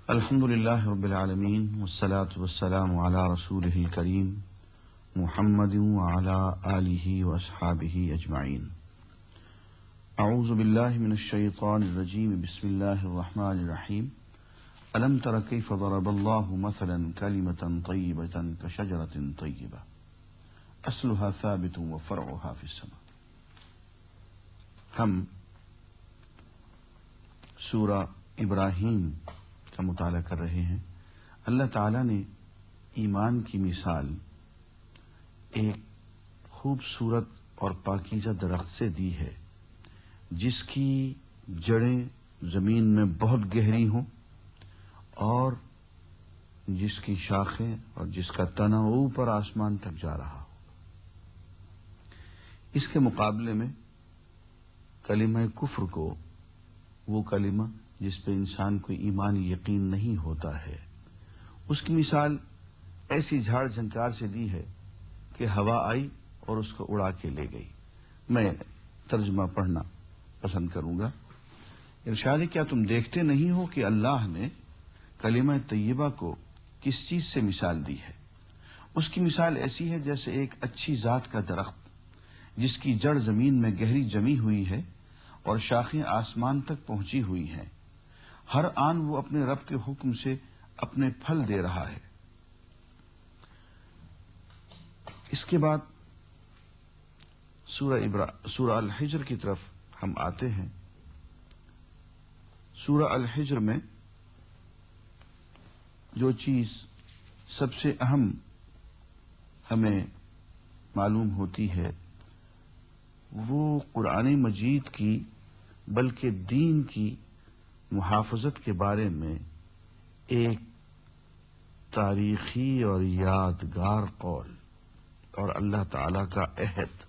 الحمد للہ رب العالمین والصلاة والسلام علی رسولہ الکریم محمد وعلی آلہ واصحابہ اجمعین۔ اعوذ باللہ من الشیطان الرجیم، بسم اللہ الرحمن الرحیم۔ الم تر کیف ضرب اللہ مثلا کلمۃ طیبۃ کشجرۃ طیبہ اصلها ثابت وفرعها فی السماء۔ ہم سورہ ابراہیم کا مطالعہ کر رہے ہیں۔ اللہ تعالیٰ نے ایمان کی مثال ایک خوبصورت اور پاکیزہ درخت سے دی ہے، جس کی جڑیں زمین میں بہت گہری ہوں اور جس کی شاخیں اور جس کا تنا اوپر آسمان تک جا رہا ہو۔ اس کے مقابلے میں کلمہ کفر کو، وہ کلمہ جس پہ انسان کو ایمانی یقین نہیں ہوتا ہے، اس کی مثال ایسی جھاڑ جھنکار سے دی ہے کہ ہوا آئی اور اس کو اڑا کے لے گئی۔ میں ترجمہ پڑھنا پسند کروں گا۔ ارشاد ہے، کیا تم دیکھتے نہیں ہو کہ اللہ نے کلمہ طیبہ کو کس چیز سے مثال دی ہے؟ اس کی مثال ایسی ہے جیسے ایک اچھی ذات کا درخت جس کی جڑ زمین میں گہری جمی ہوئی ہے اور شاخیں آسمان تک پہنچی ہوئی ہیں۔ ہر آن وہ اپنے رب کے حکم سے اپنے پھل دے رہا ہے۔ اس کے بعد سورہ الحجر کی طرف ہم آتے ہیں۔ سورہ الحجر میں جو چیز سب سے اہم ہمیں معلوم ہوتی ہے وہ قرآن مجید کی بلکہ دین کی محافظت کے بارے میں ایک تاریخی اور یادگار قول اور اللہ تعالی کا عہد۔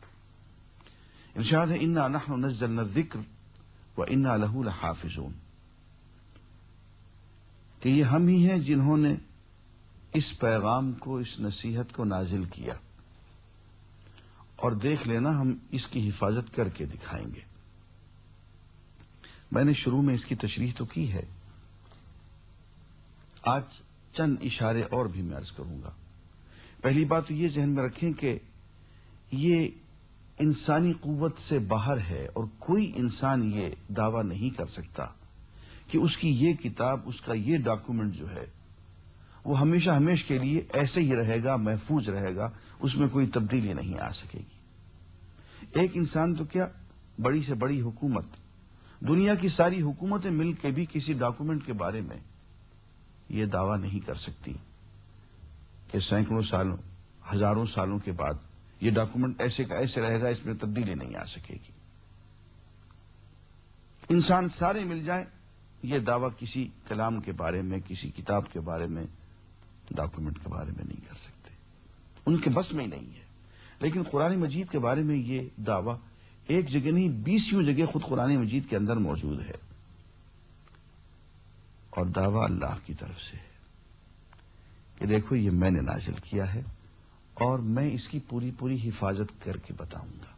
ارشاد ہے، انا نحن نزلنا الذکر وانا لہ لحافظون، کہ یہ ہم ہی ہیں جنہوں نے اس پیغام کو، اس نصیحت کو نازل کیا، اور دیکھ لینا ہم اس کی حفاظت کر کے دکھائیں گے۔ میں نے شروع میں اس کی تشریح تو کی ہے، آج چند اشارے اور بھی میں عرض کروں گا۔ پہلی بات تو یہ ذہن میں رکھیں کہ یہ انسانی قوت سے باہر ہے اور کوئی انسان یہ دعویٰ نہیں کر سکتا کہ اس کی یہ کتاب، اس کا یہ ڈاکومنٹ جو ہے وہ ہمیشہ ہمیش کے لیے ایسے ہی رہے گا، محفوظ رہے گا، اس میں کوئی تبدیلی نہیں آ سکے گی۔ ایک انسان تو کیا، بڑی سے بڑی حکومت، دنیا کی ساری حکومتیں مل کے بھی کسی ڈاکومنٹ کے بارے میں یہ دعویٰ نہیں کر سکتی کہ سینکڑوں سالوں، ہزاروں سالوں کے بعد یہ ڈاکومنٹ ایسے کا ایسے رہے گا، اس میں تبدیلی نہیں آ سکے گی۔ انسان سارے مل جائیں، یہ دعویٰ کسی کلام کے بارے میں، کسی کتاب کے بارے میں، ڈاکومنٹ کے بارے میں نہیں کر سکتے، ان کے بس میں ہی نہیں ہے۔ لیکن قرآن مجید کے بارے میں یہ دعویٰ ایک جگہ نہیں، 20 جگہ خود قرآن مجید کے اندر موجود ہے، اور دعویٰ اللہ کی طرف سے ہے کہ دیکھو یہ میں نے نازل کیا ہے اور میں اس کی پوری پوری حفاظت کر کے بتاؤں گا۔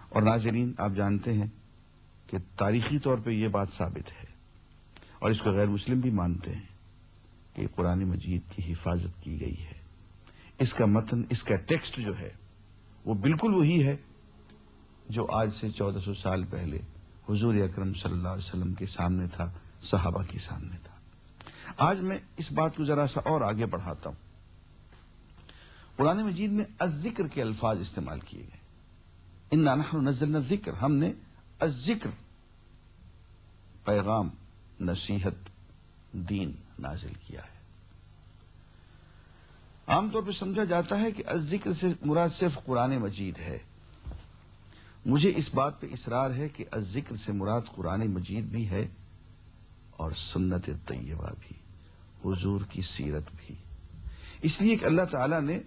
اور ناظرین، آپ جانتے ہیں کہ تاریخی طور پہ یہ بات ثابت ہے، اور اس کو غیر مسلم بھی مانتے ہیں کہ قرآن مجید کی حفاظت کی گئی ہے۔ اس کا متن، اس کا ٹیکسٹ جو ہے وہ بالکل وہی ہے جو آج سے 1400 سال پہلے حضور اکرم صلی اللہ علیہ وسلم کے سامنے تھا، صحابہ کے سامنے تھا۔ آج میں اس بات کو ذرا سا اور آگے بڑھاتا ہوں۔ قرآن مجید میں الذکر کے الفاظ استعمال کیے گئے۔ انا نحن نزلنا الذکر، ہم نے الذکر، پیغام، نصیحت، دین نازل کیا ہے۔ عام طور پہ سمجھا جاتا ہے کہ الذکر سے مراد صرف قرآن مجید ہے۔ مجھے اس بات پہ اصرار ہے کہ الذکر سے مراد قرآن مجید بھی ہے اور سنت طیبہ بھی، حضور کی سیرت بھی۔ اس لیے کہ اللہ تعالیٰ نے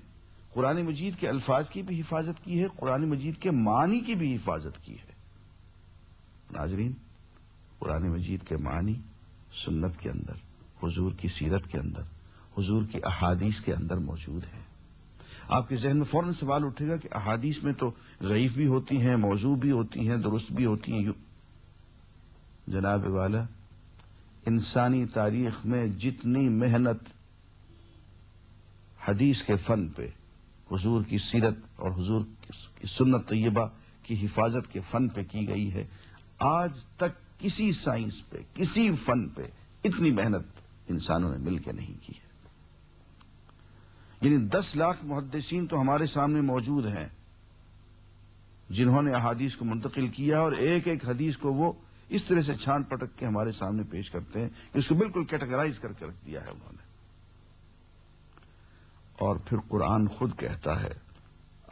قرآن مجید کے الفاظ کی بھی حفاظت کی ہے، قرآن مجید کے معنی کی بھی حفاظت کی ہے۔ ناظرین، قرآن مجید کے معنی سنت کے اندر، حضور کی سیرت کے اندر، حضور کی احادیث کے اندر موجود ہیں۔ آپ کے ذہن میں فوراً سوال اٹھے گا کہ احادیث میں تو ضعیف بھی ہوتی ہیں، موضوع بھی ہوتی ہیں، درست بھی ہوتی ہیں۔ جناب والا، انسانی تاریخ میں جتنی محنت حدیث کے فن پہ، حضور کی سیرت اور حضور کی سنت طیبہ کی حفاظت کے فن پہ کی گئی ہے، آج تک کسی سائنس پہ، کسی فن پہ اتنی محنت انسانوں نے مل کے نہیں کی ہے۔ یعنی 10 لاکھ محدثین تو ہمارے سامنے موجود ہیں جنہوں نے احادیث کو منتقل کیا، اور ایک ایک حدیث کو وہ اس طرح سے چھان پٹک کے ہمارے سامنے پیش کرتے ہیں کہ اس کو بالکل کیٹیگرائز کر کے رکھ دیا ہے انہوں نے۔ اور پھر قرآن خود کہتا ہے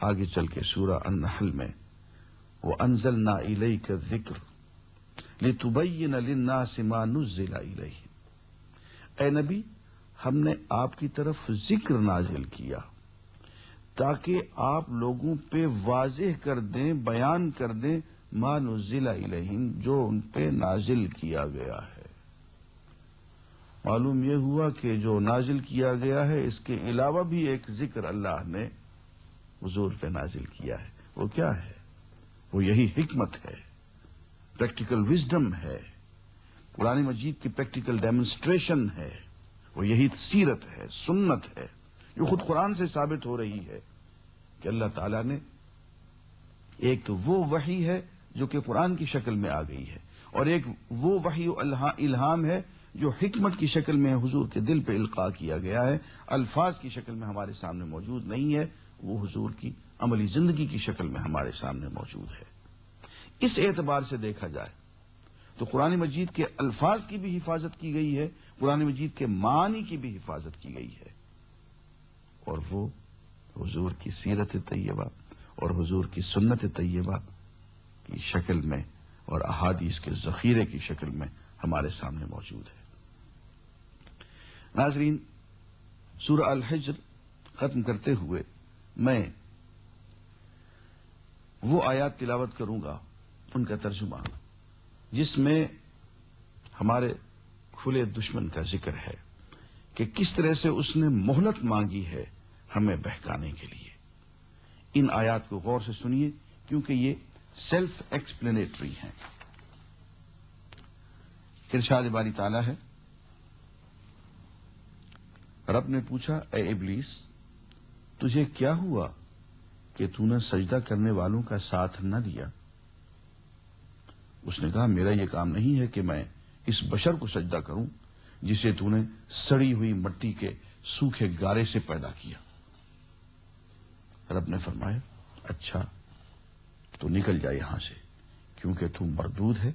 آگے چل کے سورہ النحل میں، وَأَنزَلْنَا إِلَيْكَ الذِّكْرَ لِتُبَيِّنَ لِلنَّاسِ مَا نُزِّلَ إِلَيْهِمْ، اے نبی ہم نے آپ کی طرف ذکر نازل کیا تاکہ آپ لوگوں پہ واضح کر دیں، بیان کر دیں ما نزل الیہم، جو ان پہ نازل کیا گیا ہے۔ معلوم یہ ہوا کہ جو نازل کیا گیا ہے اس کے علاوہ بھی ایک ذکر اللہ نے حضور پہ نازل کیا ہے۔ وہ کیا ہے؟ وہ یہی حکمت ہے، پریکٹیکل وزڈم ہے، قرآن مجید کی پریکٹیکل ڈیمونسٹریشن ہے، وہ یہی سیرت ہے، سنت ہے، جو خود قرآن سے ثابت ہو رہی ہے کہ اللہ تعالیٰ نے ایک تو وہ وحی ہے جو کہ قرآن کی شکل میں آ گئی ہے، اور ایک وہ وحی الہام ہے جو حکمت کی شکل میں حضور کے دل پہ القاء کیا گیا ہے، الفاظ کی شکل میں ہمارے سامنے موجود نہیں ہے، وہ حضور کی عملی زندگی کی شکل میں ہمارے سامنے موجود ہے۔ اس اعتبار سے دیکھا جائے تو قرآن مجید کے الفاظ کی بھی حفاظت کی گئی ہے، قرآن مجید کے معانی کی بھی حفاظت کی گئی ہے، اور وہ حضور کی سیرت طیبہ اور حضور کی سنت طیبہ کی شکل میں اور احادیث کے ذخیرے کی شکل میں ہمارے سامنے موجود ہے۔ ناظرین، سورہ الحجر ختم کرتے ہوئے میں وہ آیات تلاوت کروں گا، ان کا ترجمہ، جس میں ہمارے کھلے دشمن کا ذکر ہے کہ کس طرح سے اس نے مہلت مانگی ہے ہمیں بہکانے کے لیے۔ ان آیات کو غور سے سنیے کیونکہ یہ سیلف ایکسپلینیٹری ہیں۔ ارشاد باری تعالیٰ ہے، رب نے پوچھا اے ابلیس تجھے کیا ہوا کہ تو نے سجدہ کرنے والوں کا ساتھ نہ دیا؟ اس نے کہا میرا یہ کام نہیں ہے کہ میں اس بشر کو سجدہ کروں جسے تو نے سڑی ہوئی مٹی کے سوکھے گارے سے پیدا کیا۔ رب نے فرمایا اچھا تو نکل جا یہاں سے، کیونکہ تو مردود ہے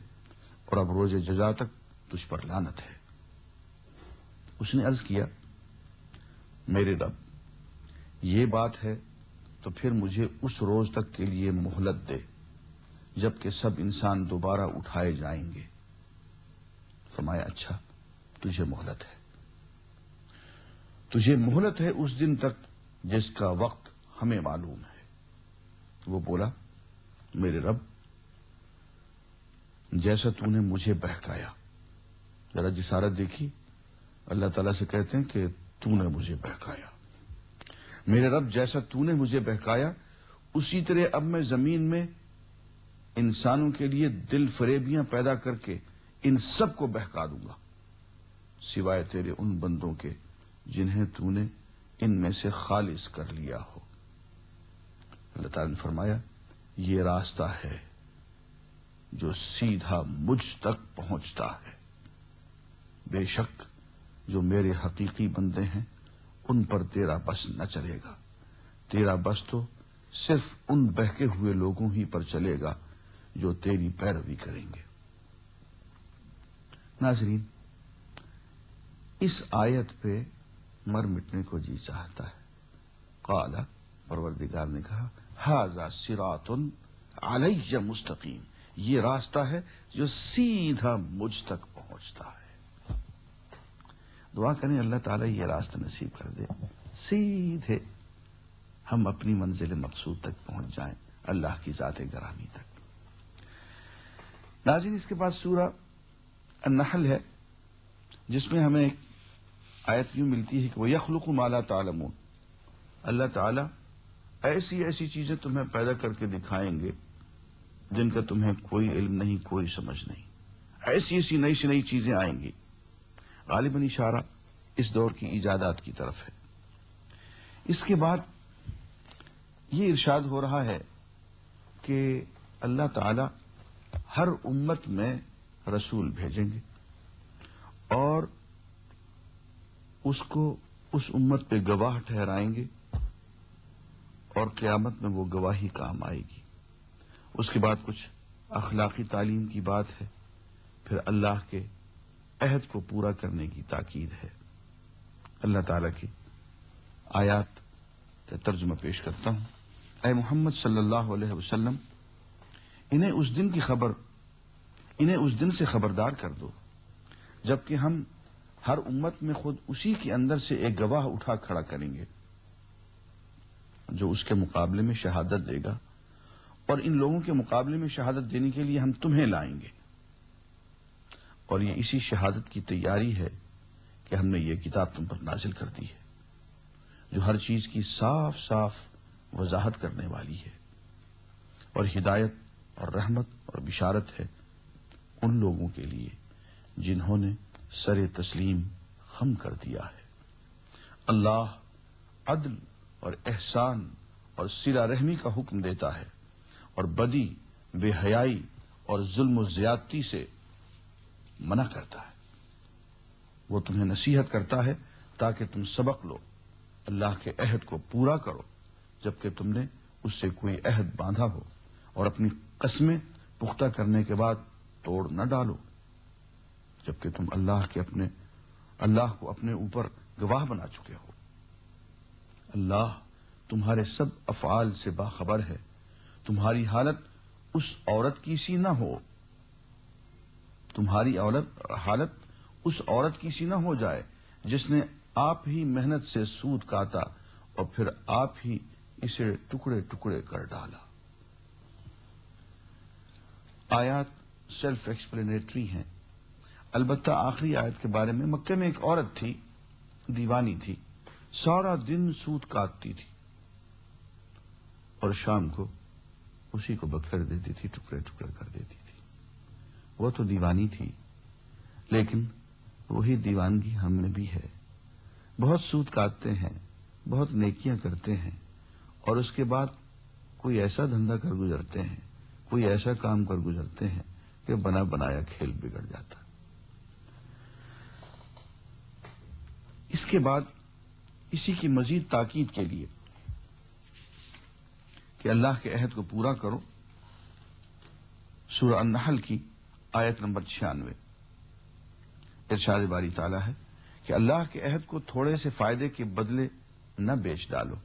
اور اب روز جزا تک تجھ پر لعنت ہے۔ اس نے عرض کیا میرے رب یہ بات ہے تو پھر مجھے اس روز تک کے لیے مہلت دے جبکہ سب انسان دوبارہ اٹھائے جائیں گے۔ فرمایا اچھا تجھے مہلت ہے، تجھے مہلت ہے اس دن تک جس کا وقت ہمیں معلوم ہے۔ وہ بولا میرے رب جیسا تو نے مجھے بہکایا، ذرا جسارت دیکھی، اللہ تعالیٰ سے کہتے ہیں کہ تو نے مجھے بہکایا، میرے رب جیسا تو نے مجھے بہکایا اسی طرح اب میں زمین میں انسانوں کے لیے دل فریبیاں پیدا کر کے ان سب کو بہکا دوں گا سوائے تیرے ان بندوں کے جنہیں تو نے ان میں سے خالص کر لیا ہو۔ اللہ تعالیٰ نے فرمایا یہ راستہ ہے جو سیدھا مجھ تک پہنچتا ہے، بے شک جو میرے حقیقی بندے ہیں ان پر تیرا بس نہ چلے گا، تیرا بس تو صرف ان بہکے ہوئے لوگوں ہی پر چلے گا جو تیری پیروی کریں گے۔ ناظرین، اس آیت پہ مر مٹنے کو جی چاہتا ہے۔ قال، پروردگار نے کہا ھذا صراط علی مستقیم، یہ راستہ ہے جو سیدھا مجھ تک پہنچتا ہے۔ دعا کریں اللہ تعالیٰ یہ راستہ نصیب کر دے، سیدھے ہم اپنی منزل مقصود تک پہنچ جائیں، اللہ کی ذات گرامی تک۔ ناظرین، اس کے بعد سورہ النحل ہے جس میں ہمیں ایک آیت یوں ملتی ہے کہ وَيَخْلُقُ مَا لَا تَعْلَمُونَ، اللہ تعالیٰ ایسی ایسی چیزیں تمہیں پیدا کر کے دکھائیں گے جن کا تمہیں کوئی علم نہیں، کوئی سمجھ نہیں، ایسی ایسی نئی سے نئی چیزیں آئیں گی غالباً اشارہ اس دور کی ایجادات کی طرف ہے۔ اس کے بعد یہ ارشاد ہو رہا ہے کہ اللہ تعالی ہر امت میں رسول بھیجیں گے اور اس کو اس امت پہ گواہ ٹھہرائیں گے اور قیامت میں وہ گواہی کام آئے گی۔ اس کے بعد کچھ اخلاقی تعلیم کی بات ہے، پھر اللہ کے عہد کو پورا کرنے کی تاکید ہے۔ اللہ تعالی کی آیات کا ترجمہ پیش کرتا ہوں۔ اے محمد صلی اللہ علیہ وسلم، انہیں اس دن سے خبردار کر دو جبکہ ہم ہر امت میں خود اسی کے اندر سے ایک گواہ اٹھا کھڑا کریں گے جو اس کے مقابلے میں شہادت دے گا، اور ان لوگوں کے مقابلے میں شہادت دینے کے لیے ہم تمہیں لائیں گے، اور یہ اسی شہادت کی تیاری ہے کہ ہم نے یہ کتاب تم پر نازل کر دی ہے جو ہر چیز کی صاف صاف وضاحت کرنے والی ہے اور ہدایت اور رحمت اور بشارت ہے ان لوگوں کے لیے جنہوں نے سر تسلیم خم کر دیا ہے۔ اللہ عدل اور احسان اور صلہ رحمی کا حکم دیتا ہے اور بدی، بے حیائی اور ظلم و زیادتی سے منع کرتا ہے۔ وہ تمہیں نصیحت کرتا ہے تاکہ تم سبق لو، اللہ کے عہد کو پورا کرو جبکہ تم نے اس سے کوئی عہد باندھا ہو، اور اپنی قسمیں پختہ کرنے کے بعد توڑ نہ ڈالو جبکہ تم اللہ کو اپنے اوپر گواہ بنا چکے ہو۔ اللہ تمہارے سب افعال سے باخبر ہے۔ تمہاری حالت اس عورت کی سی نہ ہو جائے جس نے آپ ہی محنت سے سود کاتا اور پھر آپ ہی اسے ٹکڑے ٹکڑے کر ڈالا۔ آیات سیلف ایکسپلینیٹری ہیں، البتہ آخری آیت کے بارے میں مکے میں ایک عورت تھی، دیوانی تھی، سارا دن سود کاٹتی تھی اور شام کو اسی کو بکھیر دیتی تھی، ٹکڑے ٹکڑے کر دیتی تھی۔ وہ تو دیوانی تھی، لیکن وہی دیوانگی ہم میں بھی ہے۔ بہت سود کاٹتے ہیں، بہت نیکیاں کرتے ہیں، اور اس کے بعد کوئی ایسا دھندا کر گزرتے ہیں، کوئی ایسا کام کر گزرتے ہیں کہ بنا بنایا کھیل بگڑ جاتا۔ اس کے بعد اسی کی مزید تاکید کے لیے کہ اللہ کے عہد کو پورا کرو، سورہ النحل کی آیت نمبر 96 ارشاد باری تعالیٰ ہے کہ اللہ کے عہد کو تھوڑے سے فائدے کے بدلے نہ بیچ ڈالو۔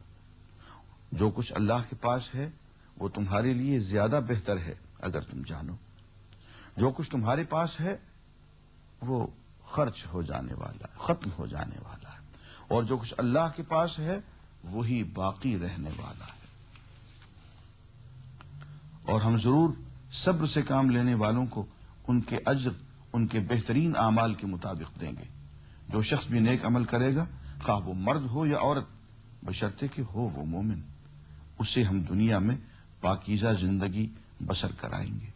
جو کچھ اللہ کے پاس ہے وہ تمہارے لیے زیادہ بہتر ہے اگر تم جانو۔ جو کچھ تمہارے پاس ہے وہ خرچ ہو جانے والا ہے، ختم ہو جانے والا ہے، اور جو کچھ اللہ کے پاس ہے وہی باقی رہنے والا ہے۔ اور ہم ضرور صبر سے کام لینے والوں کو ان کے اجر ان کے بہترین اعمال کے مطابق دیں گے۔ جو شخص بھی نیک عمل کرے گا، خواہ وہ مرد ہو یا عورت، بشرطے کہ ہو وہ مومن، اسے ہم دنیا میں پاکیزہ زندگی بسر کرائیں گے۔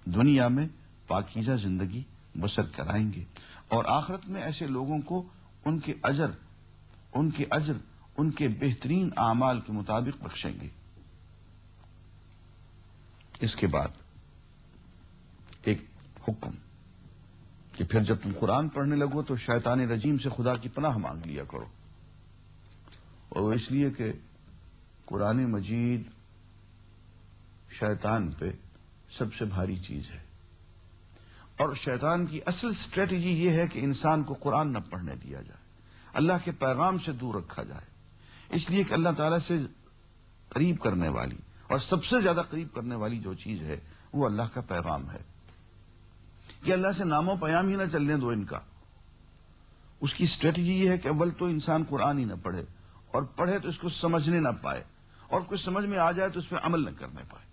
دنیا میں پاکیزہ زندگی بسر کرائیں گے، اور آخرت میں ایسے لوگوں کو ان کے اجر ان کے بہترین اعمال کے مطابق بخشیں گے۔ اس کے بعد ایک حکم کہ پھر جب تم قرآن پڑھنے لگو تو شیطان رجیم سے خدا کی پناہ مانگ لیا کرو، اور وہ اس لیے کہ قرآن مجید شیطان پہ سب سے بھاری چیز ہے، اور شیطان کی اصل اسٹریٹجی یہ ہے کہ انسان کو قرآن نہ پڑھنے دیا جائے، اللہ کے پیغام سے دور رکھا جائے، اس لیے کہ اللہ تعالیٰ سے قریب کرنے والی اور سب سے زیادہ قریب کرنے والی جو چیز ہے وہ اللہ کا پیغام ہے۔ کہ اللہ سے نام و پیام ہی نہ چلنے دو ان کا۔ اس کی اسٹریٹجی یہ ہے کہ اول تو انسان قرآن ہی نہ پڑھے، اور پڑھے تو اس کو سمجھنے نہ پائے، اور کچھ سمجھ میں آ جائے تو اس پہ عمل نہ کرنے پائے۔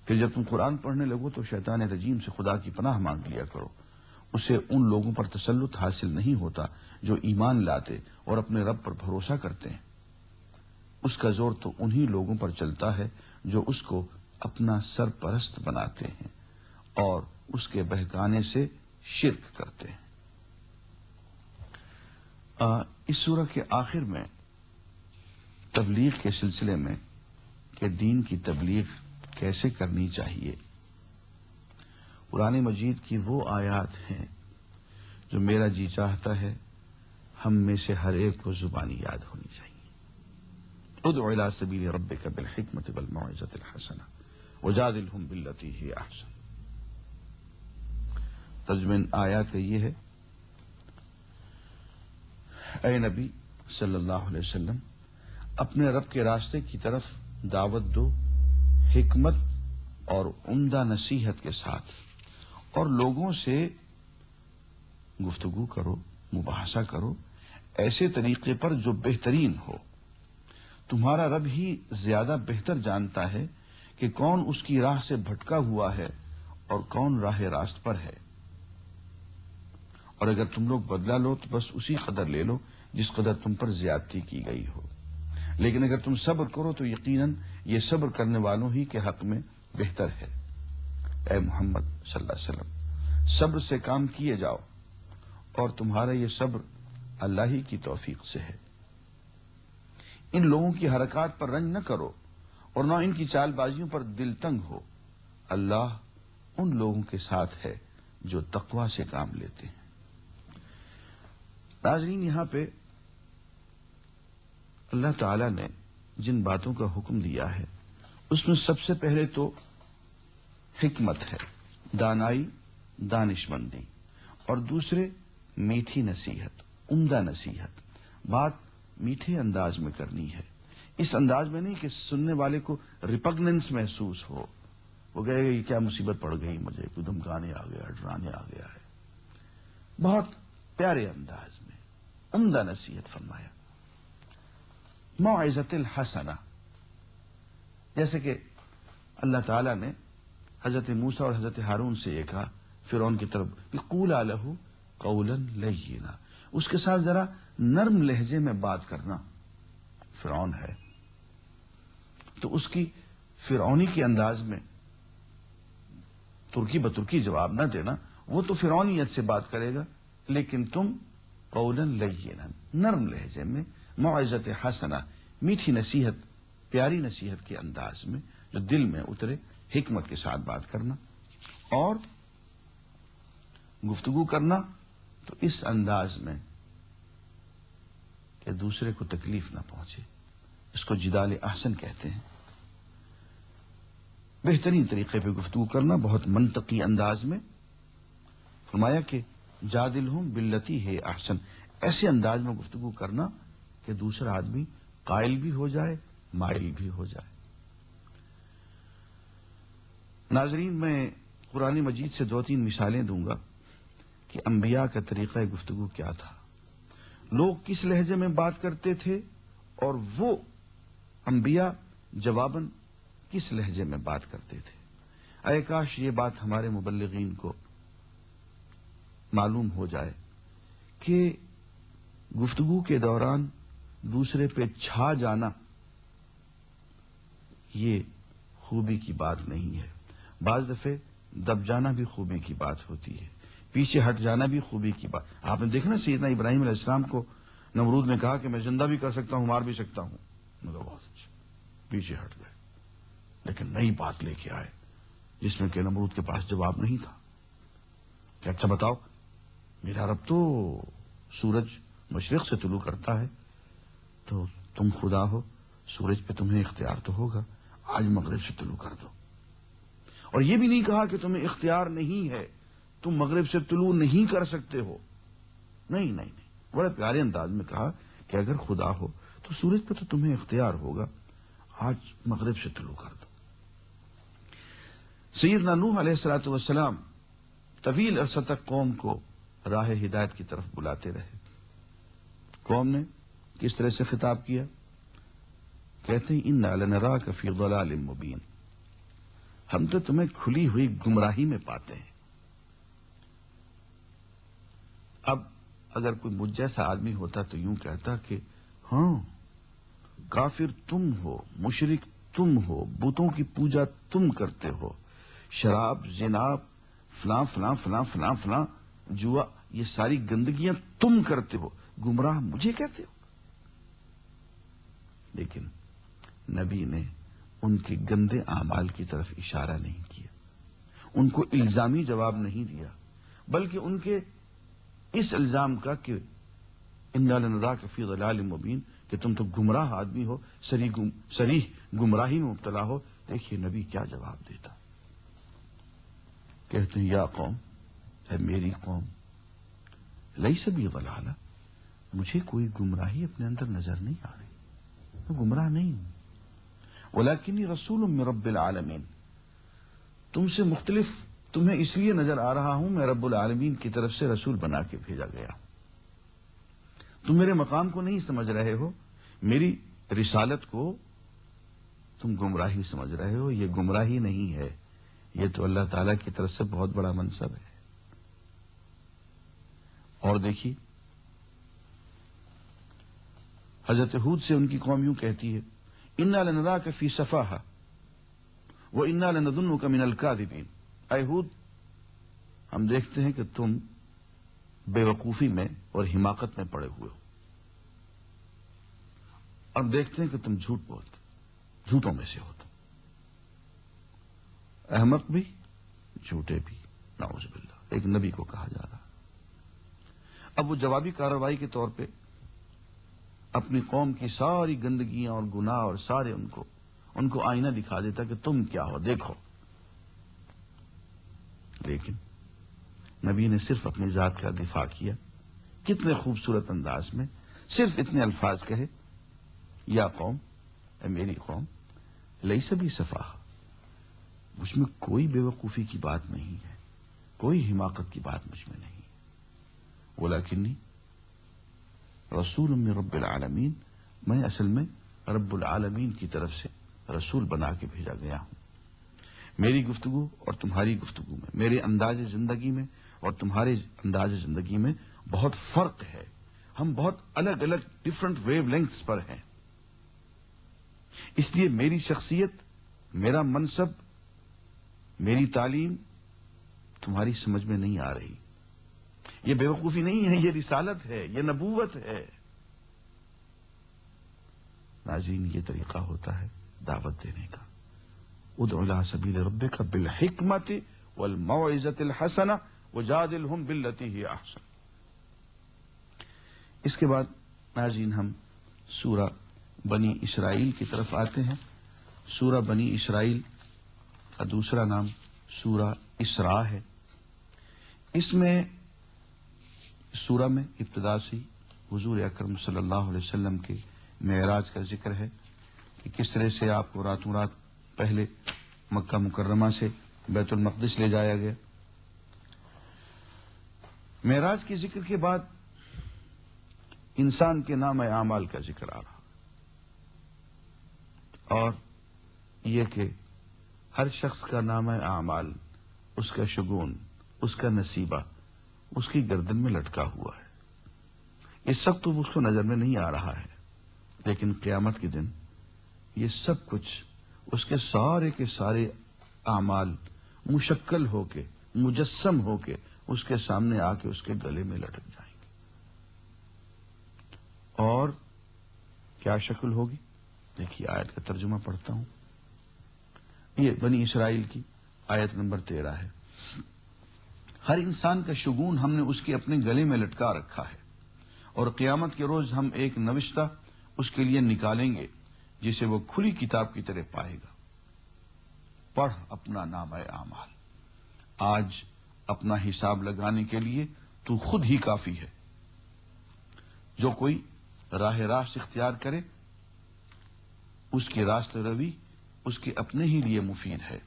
پھر جب تم قرآن پڑھنے لگو تو شیطان رجیم سے خدا کی پناہ مانگ لیا کرو، اسے ان لوگوں پر تسلط حاصل نہیں ہوتا جو ایمان لاتے اور اپنے رب پر بھروسہ کرتے ہیں۔ اس کا زور تو انہی لوگوں پر چلتا ہے جو اس کو اپنا سرپرست بناتے ہیں اور اس کے بہکانے سے شرک کرتے ہیں۔ اس سورہ کے آخر میں تبلیغ کے سلسلے میں کہ دین کی تبلیغ کیسے کرنی چاہیے، قرآن مجید کی وہ آیات ہیں جو میرا جی چاہتا ہے ہم میں سے ہر ایک کو زبانی یاد ہونی چاہیے۔ ادع الی سبیل ربک بالحکمۃ والموعظۃ الحسنہ وجادلہم باللتی ہی احسن۔ ترجمہ آیات کا یہ ہے، اے نبی صلی اللہ علیہ وسلم، اپنے رب کے راستے کی طرف دعوت دو حکمت اور عمدہ نصیحت کے ساتھ، اور لوگوں سے گفتگو کرو، مباحثہ کرو ایسے طریقے پر جو بہترین ہو۔ تمہارا رب ہی زیادہ بہتر جانتا ہے کہ کون اس کی راہ سے بھٹکا ہوا ہے اور کون راہ راست پر ہے۔ اور اگر تم لوگ بدلہ لو تو بس اسی قدر لے لو جس قدر تم پر زیادتی کی گئی ہو، لیکن اگر تم صبر کرو تو یقیناً یہ صبر کرنے والوں ہی کے حق میں بہتر ہے۔ اے محمد صلی اللہ علیہ وسلم، صبر سے کام کیے جاؤ اور تمہارا یہ صبر اللہ ہی کی توفیق سے ہے۔ ان لوگوں کی حرکات پر رنج نہ کرو اور نہ ان کی چال بازیوں پر دل تنگ ہو۔ اللہ ان لوگوں کے ساتھ ہے جو تقوی سے کام لیتے ہیں۔ ناظرین، یہاں پہ اللہ تعالی نے جن باتوں کا حکم دیا ہے اس میں سب سے پہلے تو حکمت ہے، دانائی، دانشمندی، اور دوسرے میٹھی نصیحت، عمدہ نصیحت۔ بات میٹھے انداز میں کرنی ہے، اس انداز میں نہیں کہ سننے والے کو ریپگننس محسوس ہو، وہ کہے گا یہ کیا مصیبت پڑ گئی مجھے، کوئی دھمکانے آ گیا، ڈرانے آ گیا ہے۔ بہت پیارے انداز میں عمدہ نصیحت فرمایا، موعظۃ الحسنہ۔ جیسے کہ اللہ تعالیٰ نے حضرت موسیٰ اور حضرت ہارون سے یہ کہا فرعون کی طرف کہ قولا لہ قولا لینا، اس کے ساتھ ذرا نرم لہجے میں بات کرنا۔ فرعون ہے تو اس کی فرعونی کے انداز میں ترکی بترکی جواب نہ دینا، وہ تو فرعونیت سے بات کرے گا، لیکن تم قولا لینا، نرم لہجے میں، موعظۃ حسنہ، میٹھی نصیحت، پیاری نصیحت کے انداز میں جو دل میں اترے، حکمت کے ساتھ بات کرنا، اور گفتگو کرنا تو اس انداز میں کہ دوسرے کو تکلیف نہ پہنچے۔ اس کو جدال احسن کہتے ہیں۔ بہترین طریقے پہ گفتگو کرنا، بہت منطقی انداز میں۔ فرمایا کہ جادلہم باللتی ہے احسن، ایسے انداز میں گفتگو کرنا کہ دوسرا آدمی قائل بھی ہو جائے، مائل بھی ہو جائے۔ ناظرین، میں قرآن مجید سے 2-3 مثالیں دوں گا کہ انبیاء کا طریقہ گفتگو کیا تھا، لوگ کس لہجے میں بات کرتے تھے، اور وہ انبیاء جواباً کس لہجے میں بات کرتے تھے۔ اے کاش یہ بات ہمارے مبلغین کو معلوم ہو جائے کہ گفتگو کے دوران دوسرے پہ چھا جانا یہ خوبی کی بات نہیں ہے۔ بعض دفعے دب جانا بھی خوبی کی بات ہوتی ہے، پیچھے ہٹ جانا بھی خوبی کی بات۔ آپ نے دیکھا نا سیدنا ابراہیم علیہ السلام کو نمرود نے کہا کہ میں زندہ بھی کر سکتا ہوں، مار بھی سکتا ہوں، مگر بہت اچھا، پیچھے ہٹ گئے، لیکن نئی بات لے کے آئے جس میں کہ نمرود کے پاس جواب نہیں تھا کہ اچھا بتاؤ، میرا رب تو سورج مشرق سے طلوع کرتا ہے، تو تم خدا ہو، سورج پہ تمہیں اختیار تو ہوگا، آج مغرب سے طلوع کر دو۔ اور یہ بھی نہیں کہا کہ تمہیں اختیار نہیں ہے، تم مغرب سے طلوع نہیں کر سکتے ہو، نہیں نہیں نہیں، بڑے پیارے انداز میں کہا کہ اگر خدا ہو تو سورج پہ تو تمہیں اختیار ہوگا، آج مغرب سے طلوع کر دو۔ سیدنا نوح علیہ الصلوۃ والسلام طویل عرصہ تک قوم کو راہ ہدایت کی طرف بلاتے رہے۔ قوم نے کس طرح سے خطاب کیا؟ کہتے ہیں انا لنراک فی ضلال مبین، ہم تو تمہیں کھلی ہوئی گمراہی میں پاتے ہیں۔ اب اگر کوئی مجھ جیسا آدمی ہوتا تو یوں کہتا کہ ہاں کافر تم ہو، مشرک تم ہو، بتوں کی پوجا تم کرتے ہو، شراب، زنا، فلاں فلاں فلاں فلاں فلاں، جوا، یہ ساری گندگیاں تم کرتے ہو، گمراہ مجھے کہتے ہو۔ لیکن نبی نے ان کے گندے اعمال کی طرف اشارہ نہیں کیا، ان کو الزامی جواب نہیں دیا، بلکہ ان کے اس الزام کا کہ انا لنراک فی ضلال مبین، کہ تم تو گمراہ آدمی ہو، صریح گمراہی میں مبتلا ہو، دیکھیے نبی کیا جواب دیتا۔ کہتے ہیں یا قوم، اے میری قوم، لیس بی ضلالہ، مجھے کوئی گمراہی اپنے اندر نظر نہیں آ رہی، میں گمراہ نہیں ہوں، ولکنی رسول من رب العالمین، تم سے مختلف تمہیں اس لیے نظر آ رہا ہوں، میں رب العالمین کی طرف سے رسول بنا کے بھیجا گیا ہوں۔ تم میرے مقام کو نہیں سمجھ رہے ہو، میری رسالت کو تم گمراہی سمجھ رہے ہو، یہ گمراہی نہیں ہے، یہ تو اللہ تعالیٰ کی طرف سے بہت بڑا منصب ہے۔ اور دیکھیے حضرت ہود سے ان کی قوم یوں کہتی ہے، انا لنراک فی صفاحہ وانا لنظنک من الکاذبین، اے ہود ہم دیکھتے ہیں کہ تم بے وقوفی میں اور حماقت میں پڑے ہوئے ہو، اور دیکھتے ہیں کہ تم جھوٹ بولتے، جھوٹوں میں سے ہو، تم احمق بھی جھوٹے بھی، نعوذ باللہ، ایک نبی کو کہا جا رہا۔ اب وہ جوابی کارروائی کے طور پہ اپنی قوم کی ساری گندگیاں اور گناہ اور سارے ان کو آئینہ دکھا دیتا کہ تم کیا ہو، دیکھو۔ لیکن نبی نے صرف اپنی ذات کا دفاع کیا، کتنے خوبصورت انداز میں، صرف اتنے الفاظ کہے، یا قوم، اے میری قوم، لیس بی صفاحہ، مجھ میں کوئی بے وقوفی کی بات نہیں ہے، کوئی حماقت کی بات مجھ میں نہیں، ولکنی رسول من رب العالمین، میں اصل میں رب العالمین کی طرف سے رسول بنا کے بھیجا گیا ہوں۔ میری گفتگو اور تمہاری گفتگو میں، میرے انداز زندگی میں اور تمہارے انداز زندگی میں بہت فرق ہے، ہم بہت الگ الگ ڈفرنٹ ویو لینگتھس پر ہیں، اس لیے میری شخصیت، میرا منصب، میری تعلیم تمہاری سمجھ میں نہیں آ رہی۔ یہ بے وقوفی نہیں ہے، یہ رسالت ہے، یہ نبوت ہے۔ ناظرین، یہ طریقہ ہوتا ہے دعوت دینے کا۔ ادع الی سبیل ربک بالحکمت والموعظۃ الحسنہ وجادلہم باللتی ہی احسن۔ اس کے بعد ناظرین ہم سورہ بنی اسرائیل کی طرف آتے ہیں۔ سورہ بنی اسرائیل کا دوسرا نام سورہ اسراء ہے۔ اس میں سورہ میں ابتدا سے حضور اکرم صلی اللہ علیہ وسلم کے معراج کا ذکر ہے کہ کس طرح سے آپ کو راتوں رات پہلے مکہ مکرمہ سے بیت المقدس لے جایا گیا۔ معراج کے ذکر کے بعد انسان کے نام اعمال کا ذکر آ رہا، اور یہ کہ ہر شخص کا نام اعمال، اس کا شگون، اس کا نصیبہ اس کی گردن میں لٹکا ہوا ہے۔ اس وقت تو اس کو نظر میں نہیں آ رہا ہے، لیکن قیامت کے دن یہ سب کچھ اس کے سارے اعمال مشکل ہو کے، مجسم ہو کے اس کے سامنے آ کے اس کے گلے میں لٹک جائیں گے۔ اور کیا شکل ہوگی؟ دیکھیے آیت کا ترجمہ پڑھتا ہوں۔ یہ بنی اسرائیل کی آیت نمبر 13 ہے۔ ہر انسان کا شگون ہم نے اس کے اپنے گلے میں لٹکا رکھا ہے، اور قیامت کے روز ہم ایک نوشتہ اس کے لیے نکالیں گے جسے وہ کھلی کتاب کی طرح پائے گا۔ پڑھ اپنا نامہ اعمال، آج اپنا حساب لگانے کے لیے تو خود ہی کافی ہے۔ جو کوئی راہ راست اختیار کرے اس کی راست روی اس کے اپنے ہی لیے مفید ہے،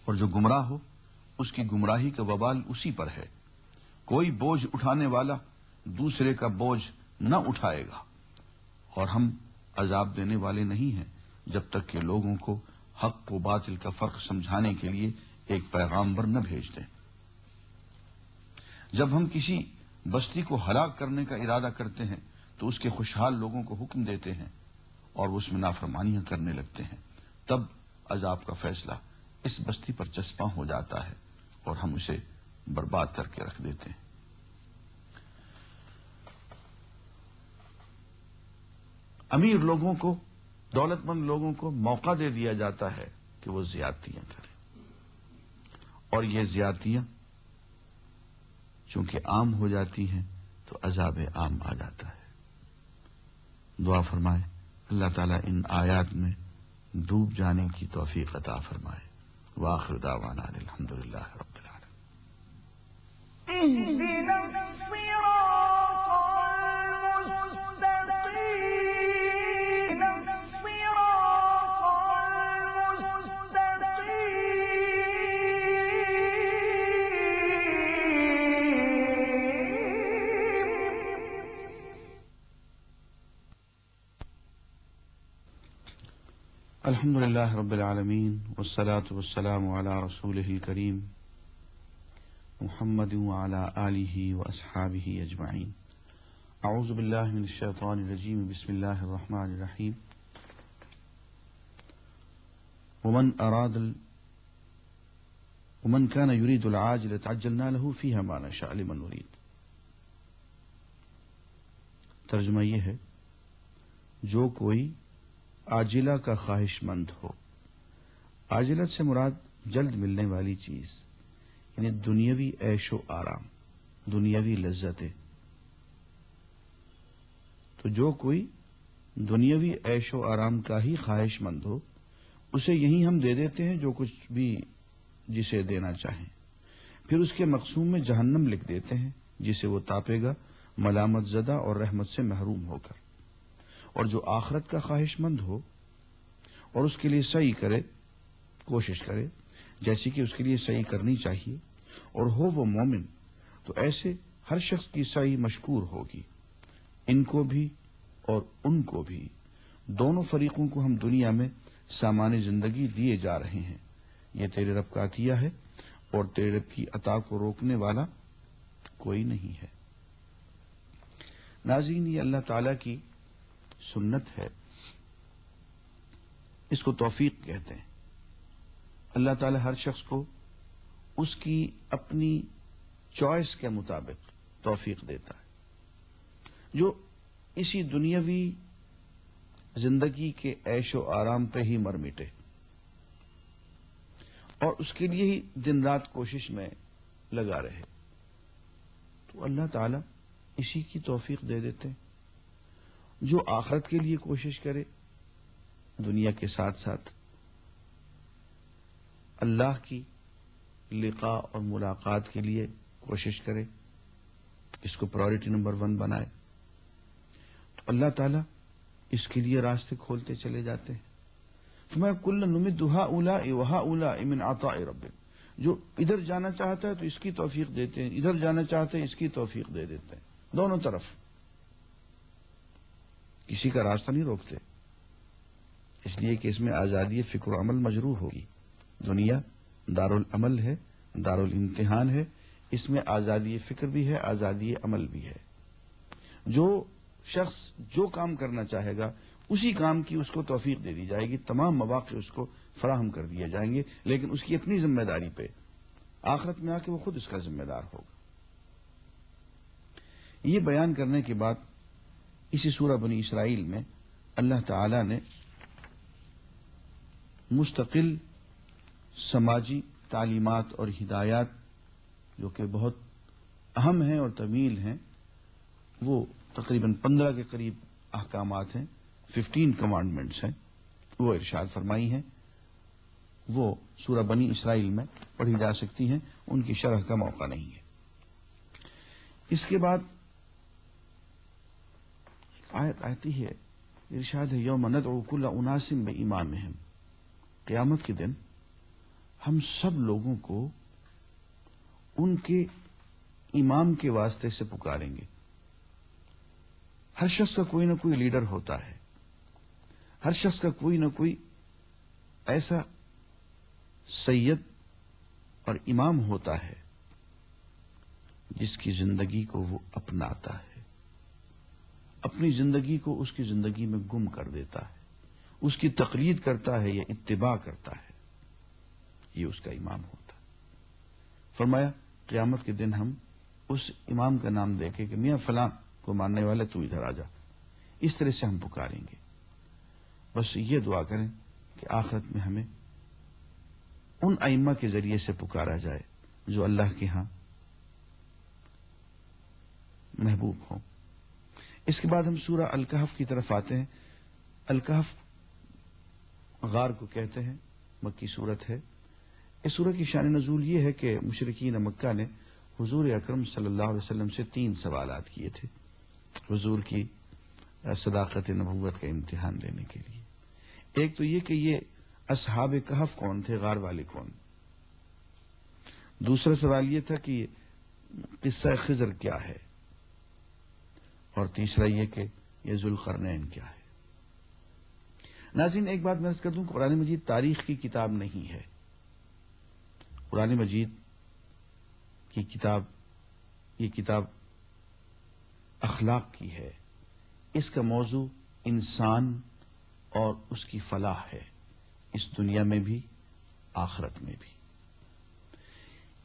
اور جو گمراہ ہو اس کی گمراہی کا وبال اسی پر ہے۔ کوئی بوجھ اٹھانے والا دوسرے کا بوجھ نہ اٹھائے گا، اور ہم عذاب دینے والے نہیں ہیں جب تک کہ لوگوں کو حق و باطل کا فرق سمجھانے کے لیے ایک پیغامبر نہ بھیج دیں۔ جب ہم کسی بستی کو ہلاک کرنے کا ارادہ کرتے ہیں تو اس کے خوشحال لوگوں کو حکم دیتے ہیں اور وہ اس میں نافرمانیاں کرنے لگتے ہیں، تب عذاب کا فیصلہ اس بستی پر چسپاں ہو جاتا ہے اور ہم اسے برباد کر کے رکھ دیتے ہیں۔ امیر لوگوں کو، دولت مند لوگوں کو موقع دے دیا جاتا ہے کہ وہ زیادتیاں کریں، اور یہ زیادتیاں چونکہ عام ہو جاتی ہیں تو عذاب عام آ جاتا ہے۔ دعا فرمائے اللہ تعالیٰ ان آیات میں ڈوب جانے کی توفیق عطا فرمائے۔ وآخر دعوانا الحمدللہ رب العالمین۔ اهدنا الصراط المستقيم، الحمد لله رب العالمين، والصلاة والسلام على رسوله الكريم محمد وعلى آله وأصحابه أجمعين۔ أعوذ بالله من الشيطان الرجيم، بسم الله الرحمن الرحيم۔ ومن كان يريد العاجلة عجلنا له فيها ما نشاء لمن نريد۔ ترجمہ یہ ہے، جو کوئی عاجلہ کا خواہش مند ہو، عاجلت سے مراد جلد ملنے والی چیز، یعنی دنیاوی عیش و آرام، دنیاوی لذتیں۔ تو جو کوئی دنیاوی عیش و آرام کا ہی خواہش مند ہو، اسے یہی ہم دے دیتے ہیں جو کچھ بھی جسے دینا چاہیں، پھر اس کے مقسوم میں جہنم لکھ دیتے ہیں جسے وہ تاپے گا ملامت زدہ اور رحمت سے محروم ہو کر۔ اور جو آخرت کا خواہش مند ہو اور اس کے لیے سعی کرے، کوشش کرے جیسی کہ اس کے لیے سعی کرنی چاہیے، اور ہو وہ مومن، تو ایسے ہر شخص کی سعی مشکور ہوگی۔ ان کو بھی اور ان کو بھی، دونوں فریقوں کو ہم دنیا میں سامان زندگی دیے جا رہے ہیں۔ یہ تیرے رب کا عطیہ ہے، اور تیرے رب کی عطا کو روکنے والا کوئی نہیں ہے۔ ناظرین، یہ اللہ تعالیٰ کی سنت ہے، اس کو توفیق کہتے ہیں۔ اللہ تعالیٰ ہر شخص کو اس کی اپنی چوائس کے مطابق توفیق دیتا ہے، جو اسی دنیاوی زندگی کے عیش و آرام پہ ہی مر مٹے اور اس کے لیے ہی دن رات کوشش میں لگا رہے، تو اللہ تعالیٰ اسی کی توفیق دے دیتے ہیں۔ جو آخرت کے لیے کوشش کرے، دنیا کے ساتھ ساتھ اللہ کی لقاء اور ملاقات کے لیے کوشش کرے، اس کو پرائورٹی نمبر 1 بنائے، تو اللہ تعالیٰ اس کے لیے راستے کھولتے چلے جاتے ہیں۔ فَمَا كُلًّا نُمِدُّ هَؤُلَاءِ وَهَؤُلَاءِ مِنْ عَطَاءِ رَبِّكَ۔ جو ادھر جانا چاہتا ہے تو اس کی توفیق دیتے ہیں، ادھر جانا چاہتے ہیں اس کی توفیق دے دیتے ہیں، دونوں طرف، کسی کا راستہ نہیں روکتے، اس لیے کہ اس میں آزادی فکر و عمل مجروح ہوگی۔ دنیا دارالعمل ہے، دارالامتحان ہے، اس میں آزادی فکر بھی ہے، آزادی عمل بھی ہے۔ جو شخص جو کام کرنا چاہے گا اسی کام کی اس کو توفیق دے دی جائے گی، تمام مواقع اس کو فراہم کر دیے جائیں گے، لیکن اس کی اپنی ذمہ داری پہ، آخرت میں آ کے وہ خود اس کا ذمہ دار ہوگا۔ یہ بیان کرنے کے بعد اسی سورہ بنی اسرائیل میں اللہ تعالی نے مستقل سماجی تعلیمات اور ہدایات جو کہ بہت اہم ہیں اور طویل ہیں، وہ تقریباً 15 کے قریب احکامات ہیں، 15 کمانڈمنٹس ہیں، وہ ارشاد فرمائی ہیں۔ وہ سورہ بنی اسرائیل میں پڑھی جا سکتی ہیں، ان کی شرح کا موقع نہیں ہے۔ اس کے بعد آیت آتی ہے، ارشاد ہے، یوم ندعو کل اناس بامامہم۔ قیامت کے دن ہم سب لوگوں کو ان کے امام کے واسطے سے پکاریں گے۔ ہر شخص کا کوئی نہ کوئی لیڈر ہوتا ہے، ہر شخص کا کوئی نہ کوئی ایسا سید اور امام ہوتا ہے جس کی زندگی کو وہ اپناتا ہے، اپنی زندگی کو اس کی زندگی میں گم کر دیتا ہے، اس کی تقلید کرتا ہے یا اتباع کرتا ہے، یہ اس کا امام ہوتا ہے۔ فرمایا قیامت کے دن ہم اس امام کا نام دے کے کہ میاں فلاں کو ماننے والے تو ادھر آ جا، اس طرح سے ہم پکاریں گے۔ بس یہ دعا کریں کہ آخرت میں ہمیں ان ائمہ کے ذریعے سے پکارا جائے جو اللہ کے ہاں محبوب ہوں۔ اس کے بعد ہم سورہ الکہف کی طرف آتے ہیں۔ الکہف غار کو کہتے ہیں، مکی سورت ہے۔ اس سورہ کی شان نزول یہ ہے کہ مشرکین مکہ نے حضور اکرم صلی اللہ علیہ وسلم سے 3 سوالات کیے تھے حضور کی صداقت نبوت کا امتحان لینے کے لیے۔ ایک تو یہ کہ یہ اصحاب کہف کون تھے، غار والے کون؟ دوسرا سوال یہ تھا کہ قصہ خضر کیا ہے، اور تیسرا یہ کہ یہ ذوالقرنین کیا ہے۔ ناظرین ایک بات میں عرض کر دوں، قرآن مجید تاریخ کی کتاب نہیں ہے۔ قرآن مجید کی کتاب، یہ کتاب اخلاق کی ہے۔ اس کا موضوع انسان اور اس کی فلاح ہے، اس دنیا میں بھی آخرت میں بھی۔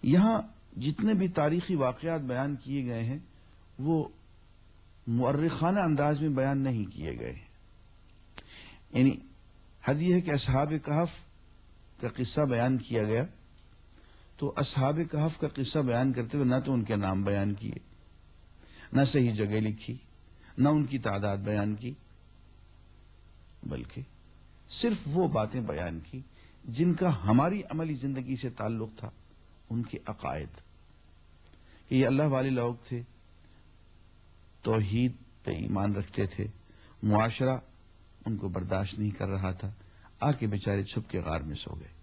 یہاں جتنے بھی تاریخی واقعات بیان کیے گئے ہیں وہ مؤرخانہ انداز میں بیان نہیں کیے گئے ہیں۔ یعنی حد یہ ہے کہ اصحاب کہف کا قصہ بیان کیا گیا تو اصحاب کہف کا قصہ بیان کرتے ہوئے نہ تو ان کے نام بیان کیے، نہ صحیح جگہ لکھی، نہ ان کی تعداد بیان کی، بلکہ صرف وہ باتیں بیان کی جن کا ہماری عملی زندگی سے تعلق تھا، ان کے عقائد، کہ یہ اللہ والے لوگ تھے، توحید پہ ایمان رکھتے تھے، معاشرہ ان کو برداشت نہیں کر رہا تھا، آ کے بیچارے چھپ کے غار میں سو گئے،